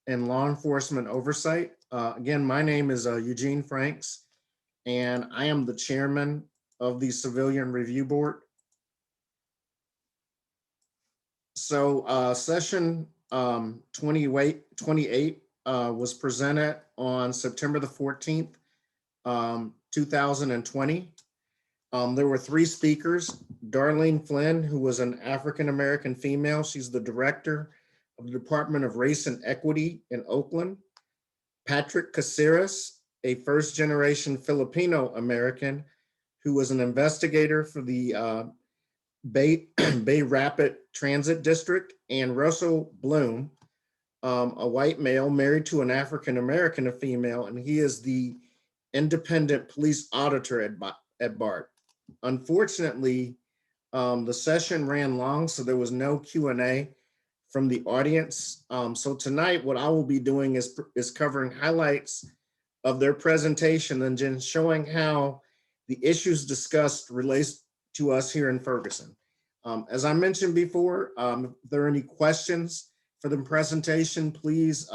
in Law Enforcement Oversight. Again, my name is Eugene Franks, and I am the chairman of the Civilian Review Board. So session 28 was presented on September the 14th, 2020. There were 3 speakers: Darlene Flynn, who was an African-American female. She's the director of the Department of Race and Equity in Oakland. Patrick Caceres, a first-generation Filipino-American who was an investigator for the Bay Rapid Transit District, and Russell Bloom, a white male married to an African-American female, and he is the independent police auditor at BART. Unfortunately, the session ran long, so there was no Q&A from the audience. So tonight, what I will be doing is covering highlights of their presentation and then showing how the issues discussed relates to us here in Ferguson. As I mentioned before, if there are any questions for the presentation, please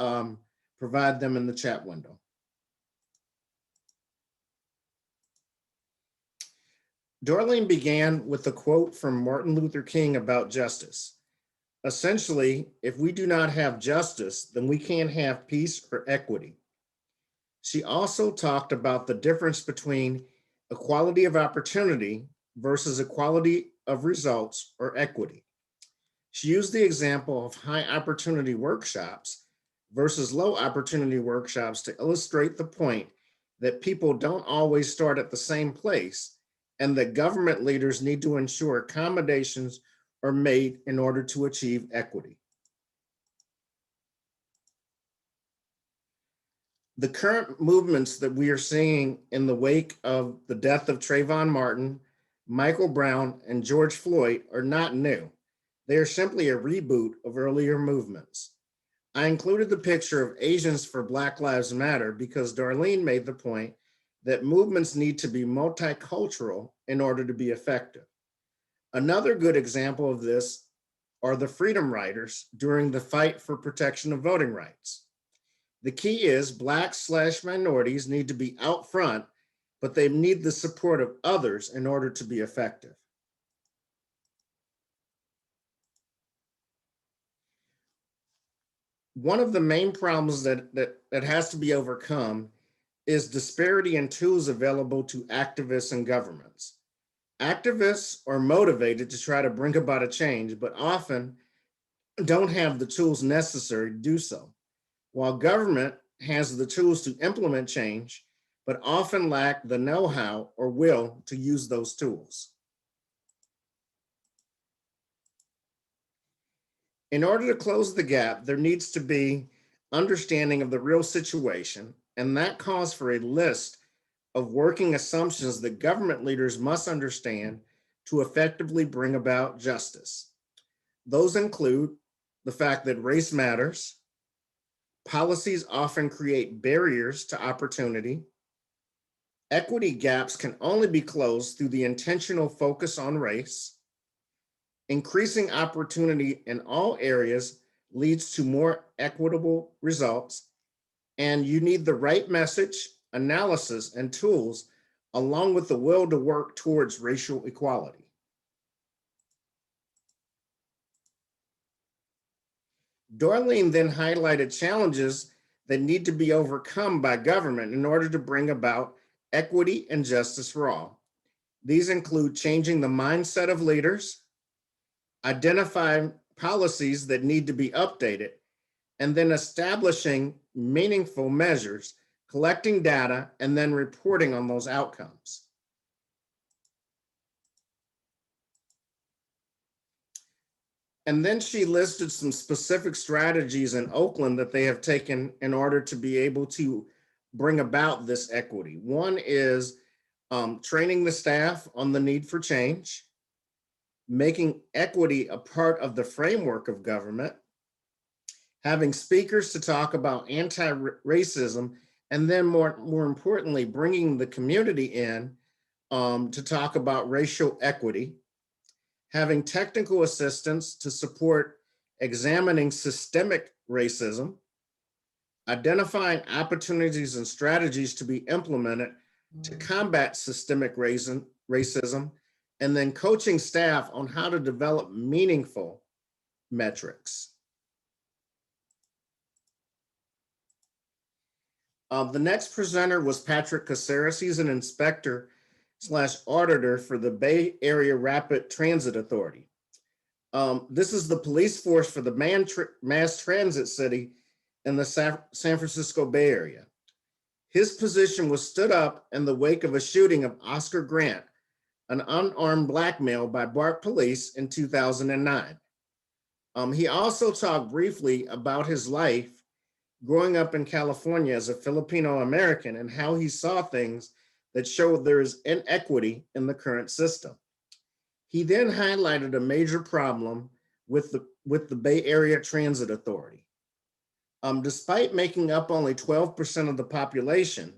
provide them in the chat window. Darlene began with a quote from Martin Luther King about justice. Essentially, if we do not have justice, then we can't have peace or equity. She also talked about the difference between equality of opportunity versus equality of results or equity. She used the example of high opportunity workshops versus low opportunity workshops to illustrate the point that people don't always start at the same place, and that government leaders need to ensure accommodations are made in order to achieve equity. The current movements that we are seeing in the wake of the death of Trayvon Martin, Michael Brown, and George Floyd are not new. They are simply a reboot of earlier movements. I included the picture of Asians for Black Lives Matter because Darlene made the point that movements need to be multicultural in order to be effective. Another good example of this are the Freedom Riders during the fight for protection of voting rights. The key is Blacks/minorities need to be out front, but they need the support of others in order to be effective. One of the main problems that has to be overcome is disparity in tools available to activists and governments. Activists are motivated to try to bring about a change, but often don't have the tools necessary to do so, while government has the tools to implement change, but often lack the know-how or will to use those tools. In order to close the gap, there needs to be understanding of the real situation, and that calls for a list of working assumptions that government leaders must understand to effectively bring about justice. Those include the fact that race matters, policies often create barriers to opportunity, equity gaps can only be closed through the intentional focus on race, increasing opportunity in all areas leads to more equitable results, and you need the right message, analysis, and tools, along with the will to work towards racial equality. Darlene then highlighted challenges that need to be overcome by government in order to bring about equity and justice for all. These include changing the mindset of leaders, identifying policies that need to be updated, and then establishing meaningful measures, collecting data, and then reporting on those outcomes. And then she listed some specific strategies in Oakland that they have taken in order to be able to bring about this equity. One is training the staff on the need for change, making equity a part of the framework of government, having speakers to talk about anti-racism, and then more importantly, bringing the community in to talk about racial equity, having technical assistance to support examining systemic racism, identifying opportunities and strategies to be implemented to combat systemic racism, and then coaching staff on how to develop meaningful metrics. The next presenter was Patrick Caceres. He's an inspector / auditor for the Bay Area Rapid Transit Authority. This is the police force for the mass transit city in the San Francisco Bay Area. His position was stood up in the wake of a shooting of Oscar Grant, an unarmed black male, by BART police in 2009. He also talked briefly about his life growing up in California as a Filipino American and how he saw things that showed there is inequity in the current system. He then highlighted a major problem with the Bay Area Transit Authority. Despite making up only 12% of the population,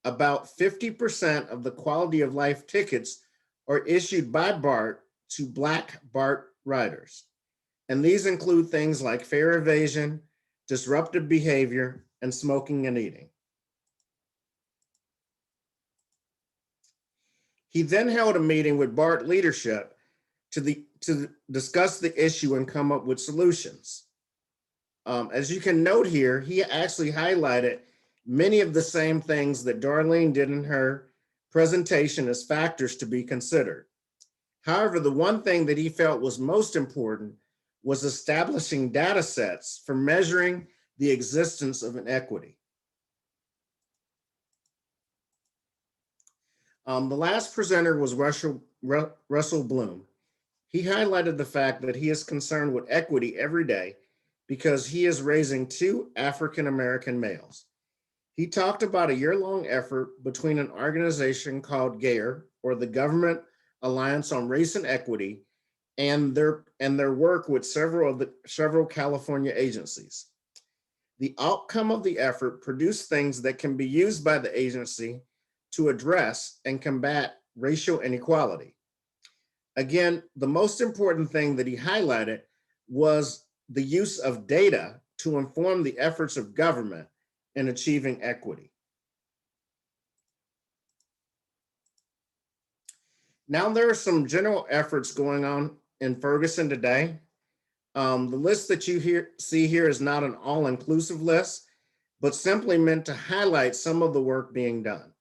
about 50% of the quality of life tickets are issued by BART to Black BART riders. And these include things like fare evasion, disruptive behavior, and smoking and eating. He then held a meeting with BART leadership to discuss the issue and come up with solutions. As you can note here, he actually highlighted many of the same things that Darlene did in her presentation as factors to be considered. However, the one thing that he felt was most important was establishing data sets for measuring the existence of inequity. The last presenter was Russell Bloom. He highlighted the fact that he is concerned with equity every day because he is raising 2 African-American males. He talked about a year-long effort between an organization called GARE, or the Government Alliance on Race and Equity, and their work with several California agencies. The outcome of the effort produced things that can be used by the agency to address and combat racial inequality. Again, the most important thing that he highlighted was the use of data to inform the efforts of government in achieving equity. Now there are some general efforts going on in Ferguson today. The list that you see here is not an all-inclusive list, but simply meant to highlight some of the work being done.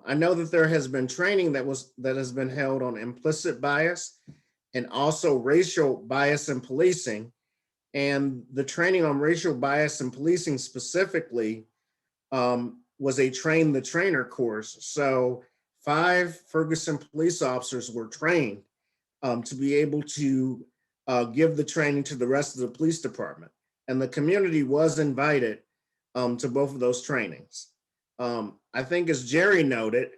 I know that there has been training that has been held on implicit bias and also racial bias in policing. And the training on racial bias in policing specifically was a train the trainer course. So 5 Ferguson police officers were trained to be able to give the training to the rest of the police department. And the community was invited to both of those trainings. I think as Jerry noted,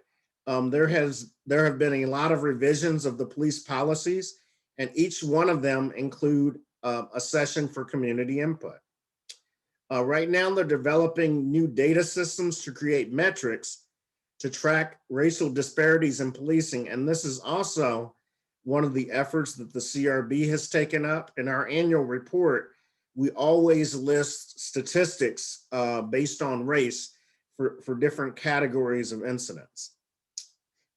there have been a lot of revisions of the police policies, and each one of them include a session for community input. Right now, they're developing new data systems to create metrics to track racial disparities in policing. And this is also one of the efforts that the CRB has taken up. In our annual report, we always list statistics based on race for different categories of incidents.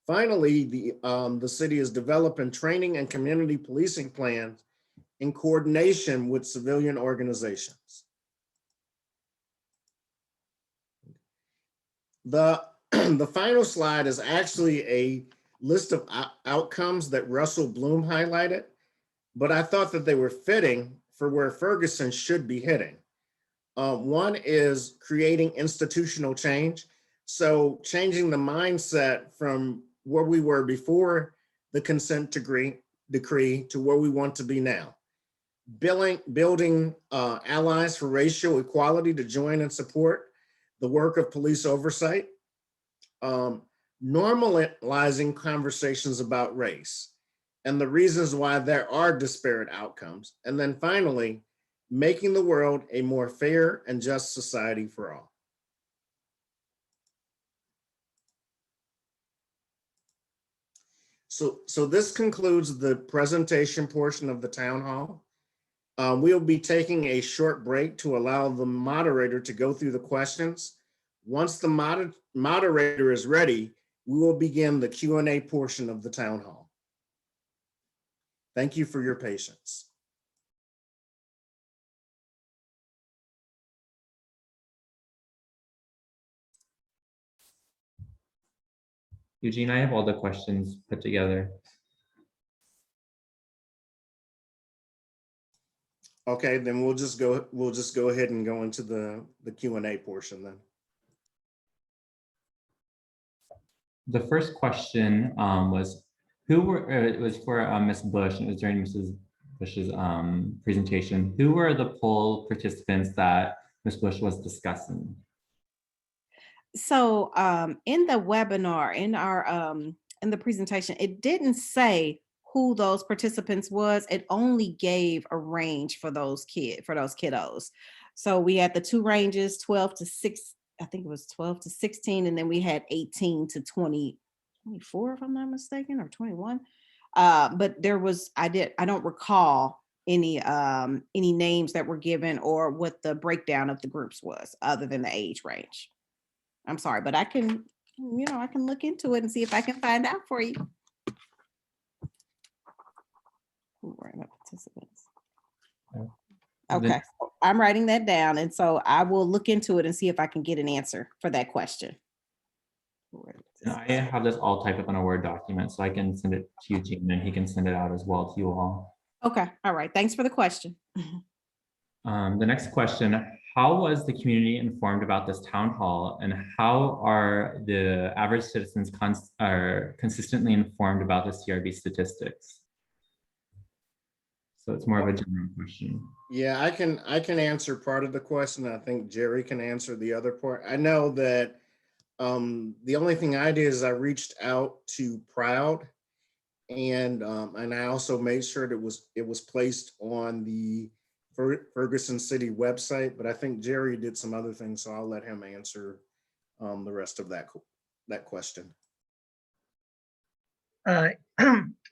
Finally, the city is developing training and community policing plans in coordination with civilian organizations. The final slide is actually a list of outcomes that Russell Bloom highlighted, but I thought that they were fitting for where Ferguson should be heading. One is creating institutional change. So changing the mindset from where we were before the consent decree to where we want to be now. Building allies for racial equality to join and support the work of police oversight. Normalizing conversations about race and the reasons why there are disparate outcomes. And then finally, making the world a more fair and just society for all. So this concludes the presentation portion of the town hall. We'll be taking a short break to allow the moderator to go through the questions. Once the moderator is ready, we will begin the Q&A portion of the town hall. Thank you for your patience. Eugene, I have all the questions put together. Okay, then we'll just go ahead and go into the Q&A portion then. The first question was, it was for Ms. Bush, and it was during Mrs. Bush's presentation. Who were the poll participants that Ms. Bush was discussing? So in the webinar, in the presentation, it didn't say who those participants was. It only gave a range for those kiddos. So we had the two ranges, 12 to 6. I think it was 12 to 16, and then we had 18 to 24, if I'm not mistaken, or 21. But there was, I don't recall any names that were given or what the breakdown of the groups was other than the age range. I'm sorry, but I can look into it and see if I can find out for you. Who were the participants? Okay, I'm writing that down, and so I will look into it and see if I can get an answer for that question. And I have this all typed up in a Word document, so I can send it to Eugene and he can send it out as well to you all. Okay, all right, thanks for the question. The next question, how was the community informed about this town hall, and how are the average citizens consistently informed about the CRB statistics? So it's more of a general question. Yeah, I can answer part of the question. I think Jerry can answer the other part. I know that the only thing I did is I reached out to Proud, and I also made sure that it was placed on the Ferguson City website. But I think Jerry did some other things, so I'll let him answer the rest of that question.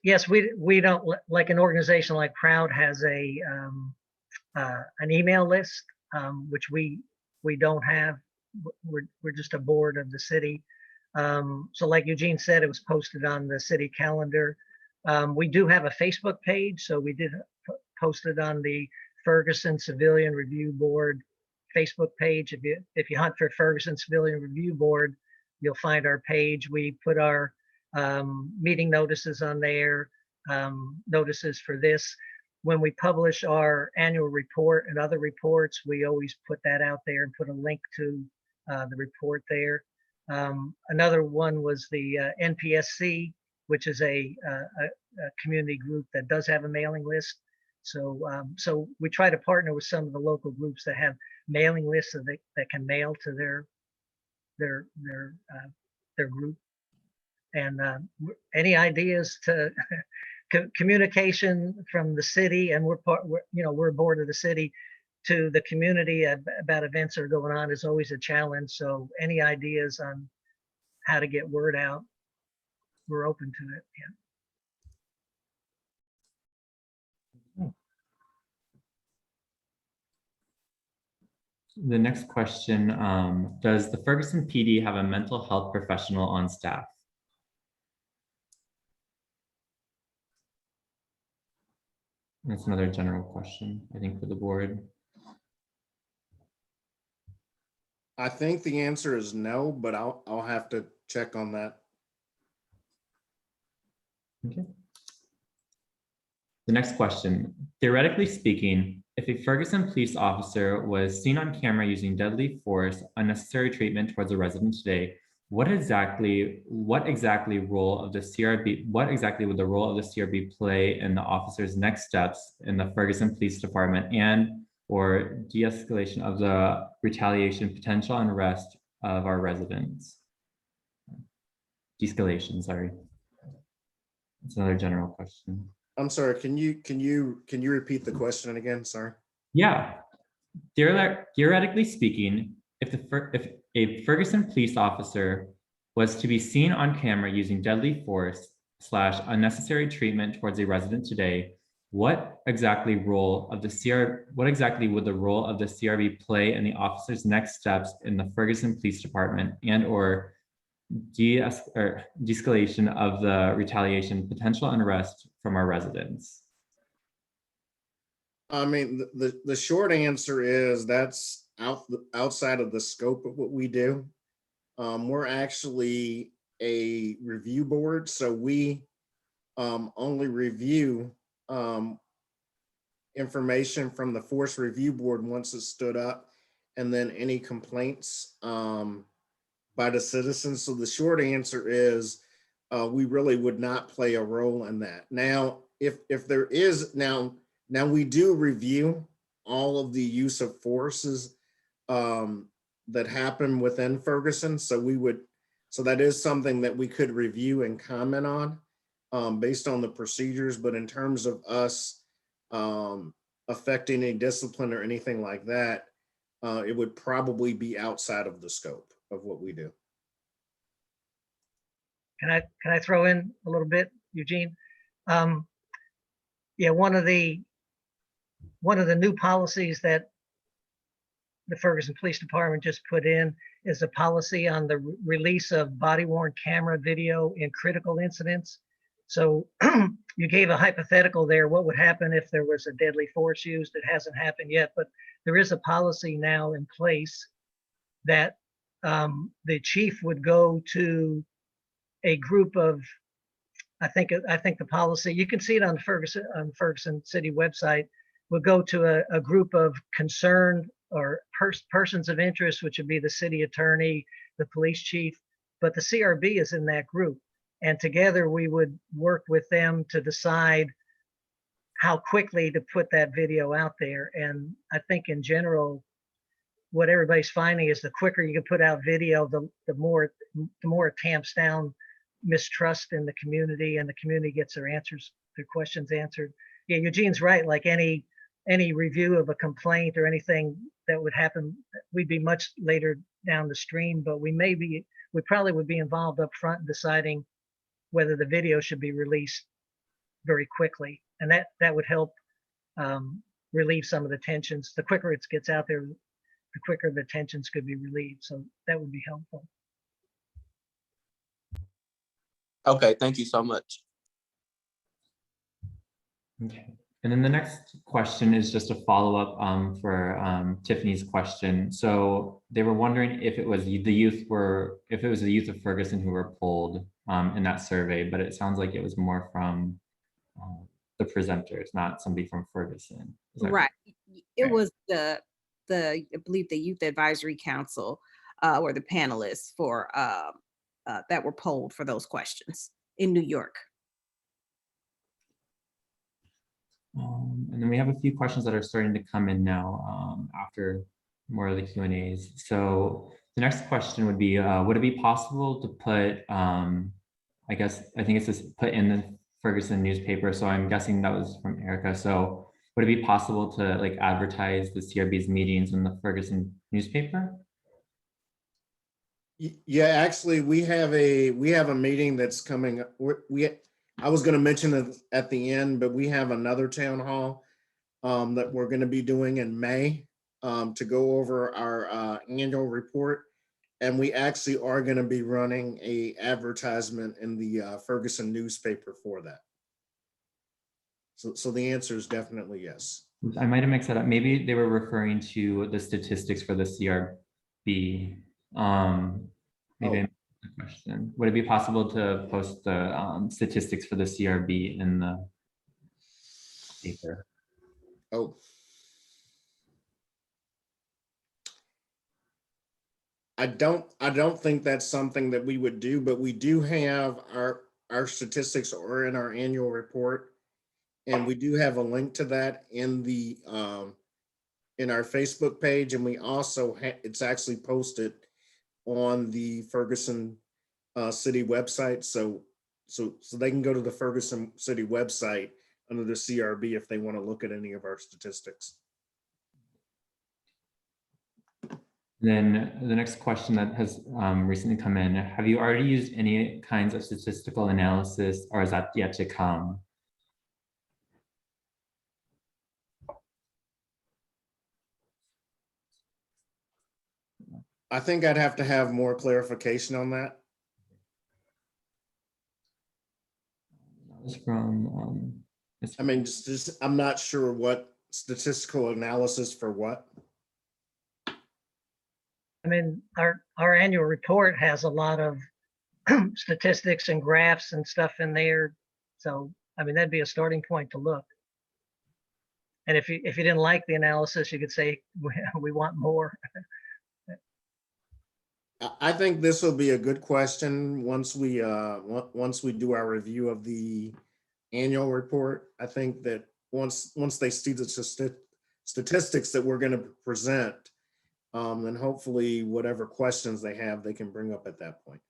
Yes, we don't, like an organization like Proud has an email list, which we don't have. We're just a board of the city. So like Eugene said, it was posted on the city calendar. We do have a Facebook page, so we did post it on the Ferguson Civilian Review Board Facebook page. If you hunt for Ferguson Civilian Review Board, you'll find our page. We put our meeting notices on there, notices for this. When we publish our annual report and other reports, we always put that out there and put a link to the report there. Another one was the NPSC, which is a community group that does have a mailing list. So we try to partner with some of the local groups that have mailing lists that can mail to their group. And any ideas to communication from the city, and we're a board of the city, to the community about events that are going on is always a challenge. So any ideas on how to get word out, we're open to it. Yeah. The next question, does the Ferguson PD have a mental health professional on staff? That's another general question, I think, for the board. I think the answer is no, but I'll have to check on that. Okay. The next question, theoretically speaking, if a Ferguson police officer was seen on camera using deadly force, unnecessary treatment towards a resident today, what exactly would the role of the CRB play in the officer's next steps in the Ferguson Police Department and or de-escalation of the retaliation, potential unrest of our residents? De-escalation, sorry. That's another general question. I'm sorry, can you repeat the question again? Sorry. Yeah. Theoretically speaking, if a Ferguson police officer was to be seen on camera using deadly force / unnecessary treatment towards a resident today, what exactly would the role of the CRB play in the officer's next steps in the Ferguson Police Department and or de-escalation of the retaliation, potential unrest from our residents? I mean, the short answer is that's outside of the scope of what we do. We're actually a review board, so we only review information from the Force Review Board once it's stood up, and then any complaints by the citizens. So the short answer is we really would not play a role in that. Now, if there is now we do review all of the use of forces that happen within Ferguson. So that is something that we could review and comment on based on the procedures. But in terms of us affecting any discipline or anything like that, it would probably be outside of the scope of what we do. Can I throw in a little bit, Eugene? Yeah, one of the new policies that the Ferguson Police Department just put in is a policy on the release of body-worn camera video in critical incidents. So you gave a hypothetical there. What would happen if there was a deadly force used? It hasn't happened yet, but there is a policy now in place that the chief would go to a group of, I think the policy, you can see it on Ferguson City website, would go to a group of concerned or persons of interest, which would be the city attorney, the police chief, but the CRB is in that group. And together we would work with them to decide how quickly to put that video out there. And I think in general, what everybody's finding is the quicker you can put out video, the more it tamps down mistrust in the community, and the community gets their questions answered. Yeah, Eugene's right. Like any review of a complaint or anything that would happen, we'd be much later down the stream, but we probably would be involved up front in deciding whether the video should be released very quickly. And that would help relieve some of the tensions. The quicker it gets out there, the quicker the tensions could be relieved. So that would be helpful. Okay, thank you so much. Okay. And then the next question is just a follow-up for Tiffany's question. So they were wondering if it was the youth of Ferguson who were polled in that survey, but it sounds like it was more from the presenters, not somebody from Ferguson. Right. It was I believe the Youth Advisory Council or the panelists for that were polled for those questions in New York. And then we have a few questions that are starting to come in now after more of the Q&As. So The next question would it be possible to put, I think it's just put in the Ferguson newspaper. So I'm guessing that was from Erica. So would it be possible to like advertise the CRB's meetings in the Ferguson newspaper? Yeah, actually, we have a meeting that's coming. I was going to mention it at the end, but we have another town hall that we're going to be doing in May to go over our annual report. And we actually are going to be running a advertisement in the Ferguson newspaper for that. So the answer is definitely yes. I might have mixed that up. Maybe they were referring to the statistics for the CRB. Maybe I missed the question. Would it be possible to post the statistics for the CRB in the paper? Oh. I don't think that's something that we would do, but we do have our statistics are in our annual report. And we do have a link to that in the in our Facebook page. And we also it's actually posted on the Ferguson city website. So they can go to the Ferguson city website under the CRB if they want to look at any of our statistics. Then the next question that has recently come in, have you already used any kinds of statistical analysis, or is that yet to come? I think I'd have to have more clarification on that. That was from, I mean, I'm not sure what statistical analysis for what. I mean, our annual report has a lot of statistics and graphs and stuff in there. So, I mean, that'd be a starting point to look. And if you didn't like the analysis, you could say, we want more. I think this will be a good question once we do our review of the annual report. I think that once they see the statistics that we're going to present, then hopefully whatever questions they have, they can bring up at that point.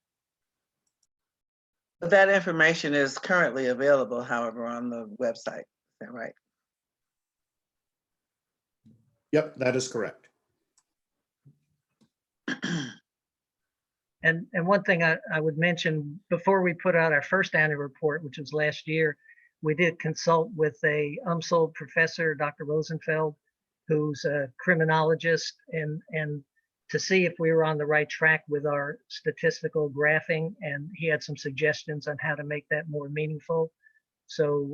But that information is currently available, however, on the website. Is that right? Yep, that is correct. And one thing I would mention, before we put out our first annual report, which was last year, we did consult with a UMSL professor, Dr. Rosenfeld, who's a criminologist, and to see if we were on the right track with our statistical graphing, and he had some suggestions on how to make that more meaningful. So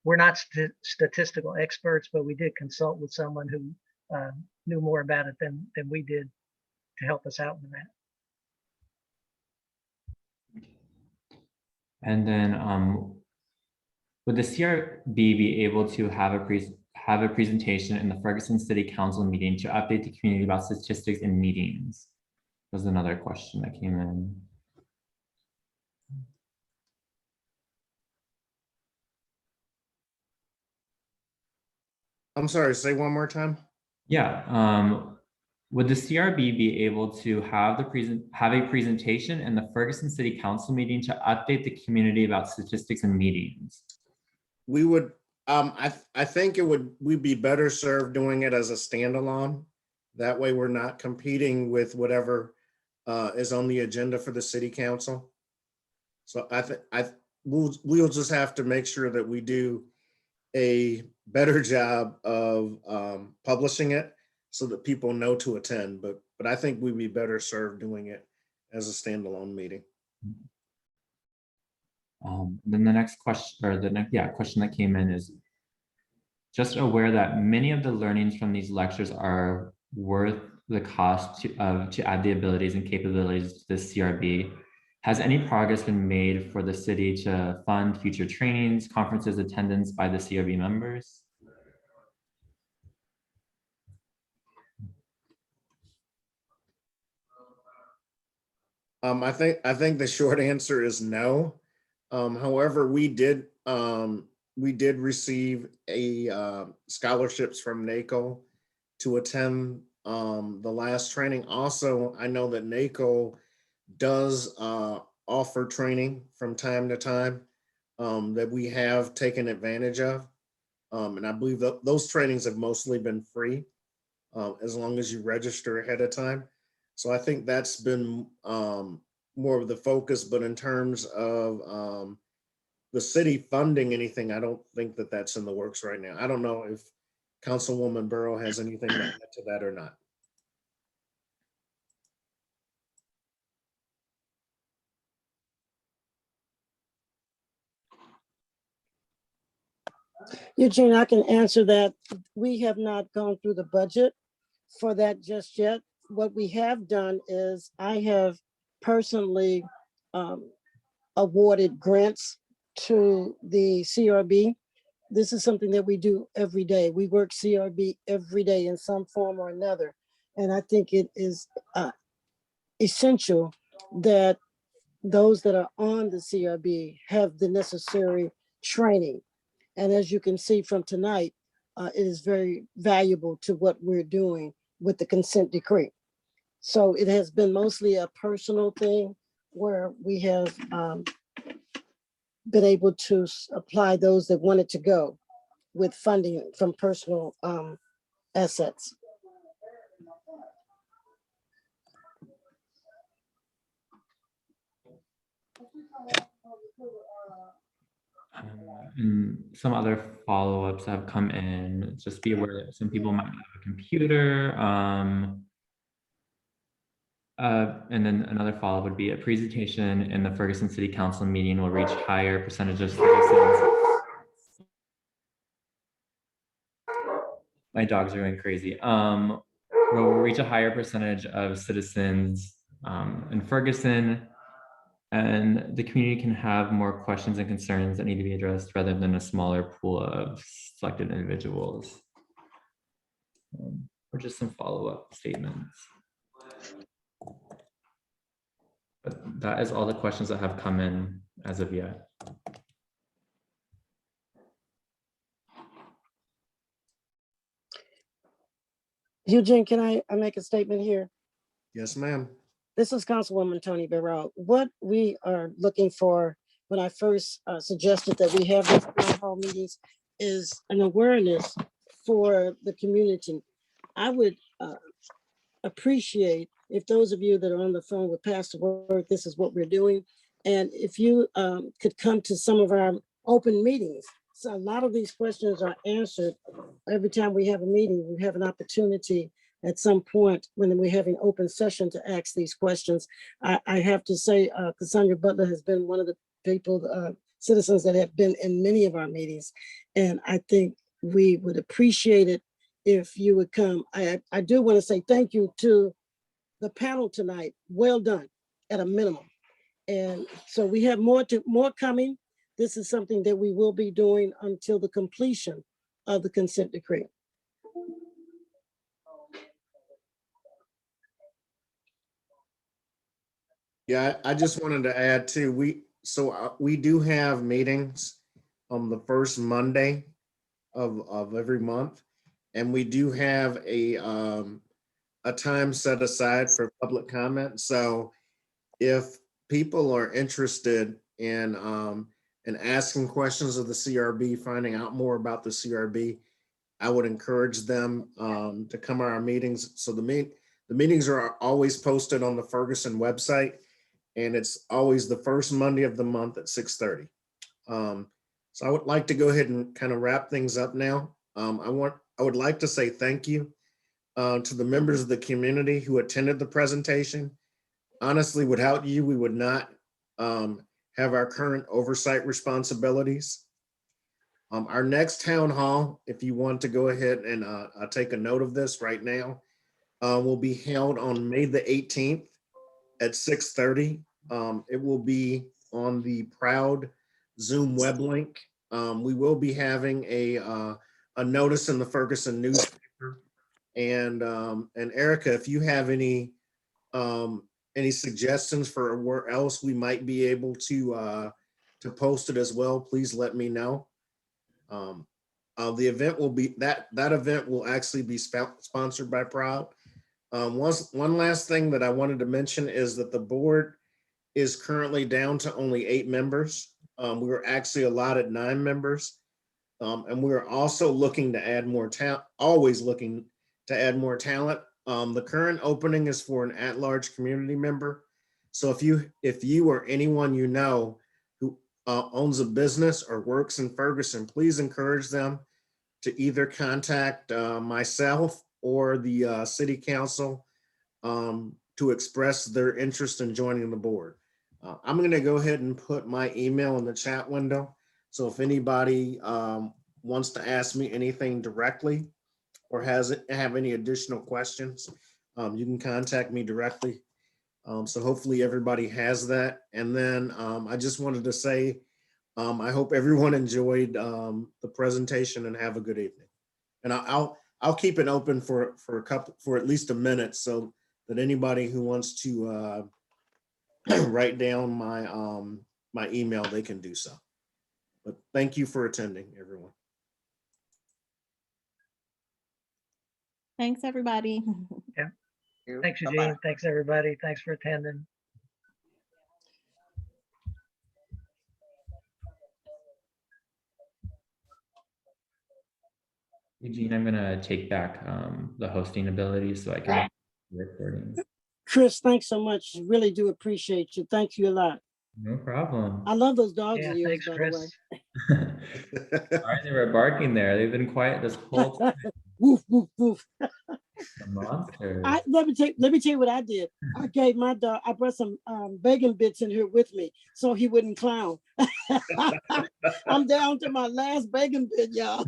we're not statistical experts, but we did consult with someone who knew more about it than we did to help us out with that. And then would the CRB be able to have a presentation in the Ferguson City Council meeting to update the community about statistics in meetings? Was another question that came in. I'm sorry, say one more time. Yeah. Would the CRB be able to have a presentation in the Ferguson City Council meeting to update the community about statistics and meetings? We would, I think we'd be better served doing it as a standalone. That way we're not competing with whatever is on the agenda for the city council. So we'll just have to make sure that we do a better job of publishing it so that people know to attend, but I think we'd be better served doing it as a standalone meeting. Then the next question, or the next question that came in is, just aware that many of the learnings from these lectures are worth the cost to add the abilities and capabilities to the CRB. Has any progress been made for the city to fund future trainings, conferences, attendance by the CRB members? I think the short answer is no. However, we did receive scholarships from Naco to attend the last training. Also, I know that Naco does offer training from time to time that we have taken advantage of. And I believe that those trainings have mostly been free as long as you register ahead of time. So I think that's been more of the focus, but in terms of the city funding anything, I don't think that that's in the works right now. I don't know if Councilwoman Burrow has anything to add to that or not. Eugene, I can answer that. We have not gone through the budget for that just yet. What we have done is I have personally awarded grants to the CRB. This is something that we do every day. We work CRB every day in some form or another. And I think it is essential that those that are on the CRB have the necessary training. And as you can see from tonight, it is very valuable to what we're doing with the consent decree. So it has been mostly a personal thing where we have been able to apply those that wanted to go with funding from personal assets. And some other follow-ups have come in. Just be aware that some people might not have a computer. And then another follow-up would be a presentation in the Ferguson City Council meeting will reach higher percentage of citizens. My dogs are going crazy. Will reach a higher percentage of citizens in Ferguson, and the community can have more questions and concerns that need to be addressed rather than a smaller pool of selected individuals. Or just some follow-up statements. But that is all the questions that have come in as of yet. Eugene, can I make a statement here? Yes, ma'am. This is Councilwoman Tony Barrow. What we are looking for when I first suggested that we have these town hall meetings is an awareness for the community. I would appreciate if those of you that are on the phone would pass the word, this is what we're doing. And if you could come to some of our open meetings. So a lot of these questions are answered every time we have a meeting. We have an opportunity at some point when we're having open session to ask these questions. I have to say, Cassandra Butler has been one of the people, citizens that have been in many of our meetings. And I think we would appreciate it if you would come. I do want to say thank you to the panel tonight. Well done at a minimum. And so we have more coming. This is something that we will be doing until the completion of the consent decree. Yeah, I just wanted to add too, we do have meetings on the first Monday of every month. And we do have a time set aside for public comment. So if people are interested in asking questions of the CRB, finding out more about the CRB, I would encourage them to come to our meetings. So the meetings are always posted on the Ferguson website, and it's always the first Monday of the month at 6:30. So I would like to go ahead and kind of wrap things up now. I would like to say thank you to the members of the community who attended the presentation. Honestly, without you, we would not have our current oversight responsibilities. Our next town hall, if you want to go ahead and take a note of this right now, will be held on May the 18th at 6:30. It will be on the Proud Zoom web link. We will be having a notice in the Ferguson newspaper. And Erica, if you have any suggestions for where else we might be able to post it as well, please let me know. The event will be that event will actually be sponsored by Proud. One last thing that I wanted to mention is that the board is currently down to only 8 members. We were actually allotted 9 members. And we're also looking to add more talent, always looking to add more talent. The current opening is for an at-large community member. So if you or anyone you know who owns a business or works in Ferguson, please encourage them to either contact myself or the city council to express their interest in joining the board. I'm going to go ahead and put my email in the chat window. So if anybody wants to ask me anything directly or have any additional questions, you can contact me directly. So hopefully everybody has that. And then I just wanted to say, I hope everyone enjoyed the presentation and have a good evening. And I'll keep it open for at least a minute so that anybody who wants to write down my email, they can do so. But thank you for attending, everyone. Thanks, everybody. Thanks, Bye-bye. Eugene. Thanks, everybody. Thanks for attending. Eugene, I'm gonna take back the hosting ability so I can recording. Chris, thanks so much. Really do appreciate you. Thank you a lot. No problem. I love those dogs Yeah, of yours, thanks, by Chris. the way. Sorry, they were barking there. They've been quiet this whole time. Woof, woof, woof. The monsters. Let me tell you what I did. I gave my dog, I brought some bacon bits in here with me so he wouldn't clown. I'm down to my last bacon bit, y'all.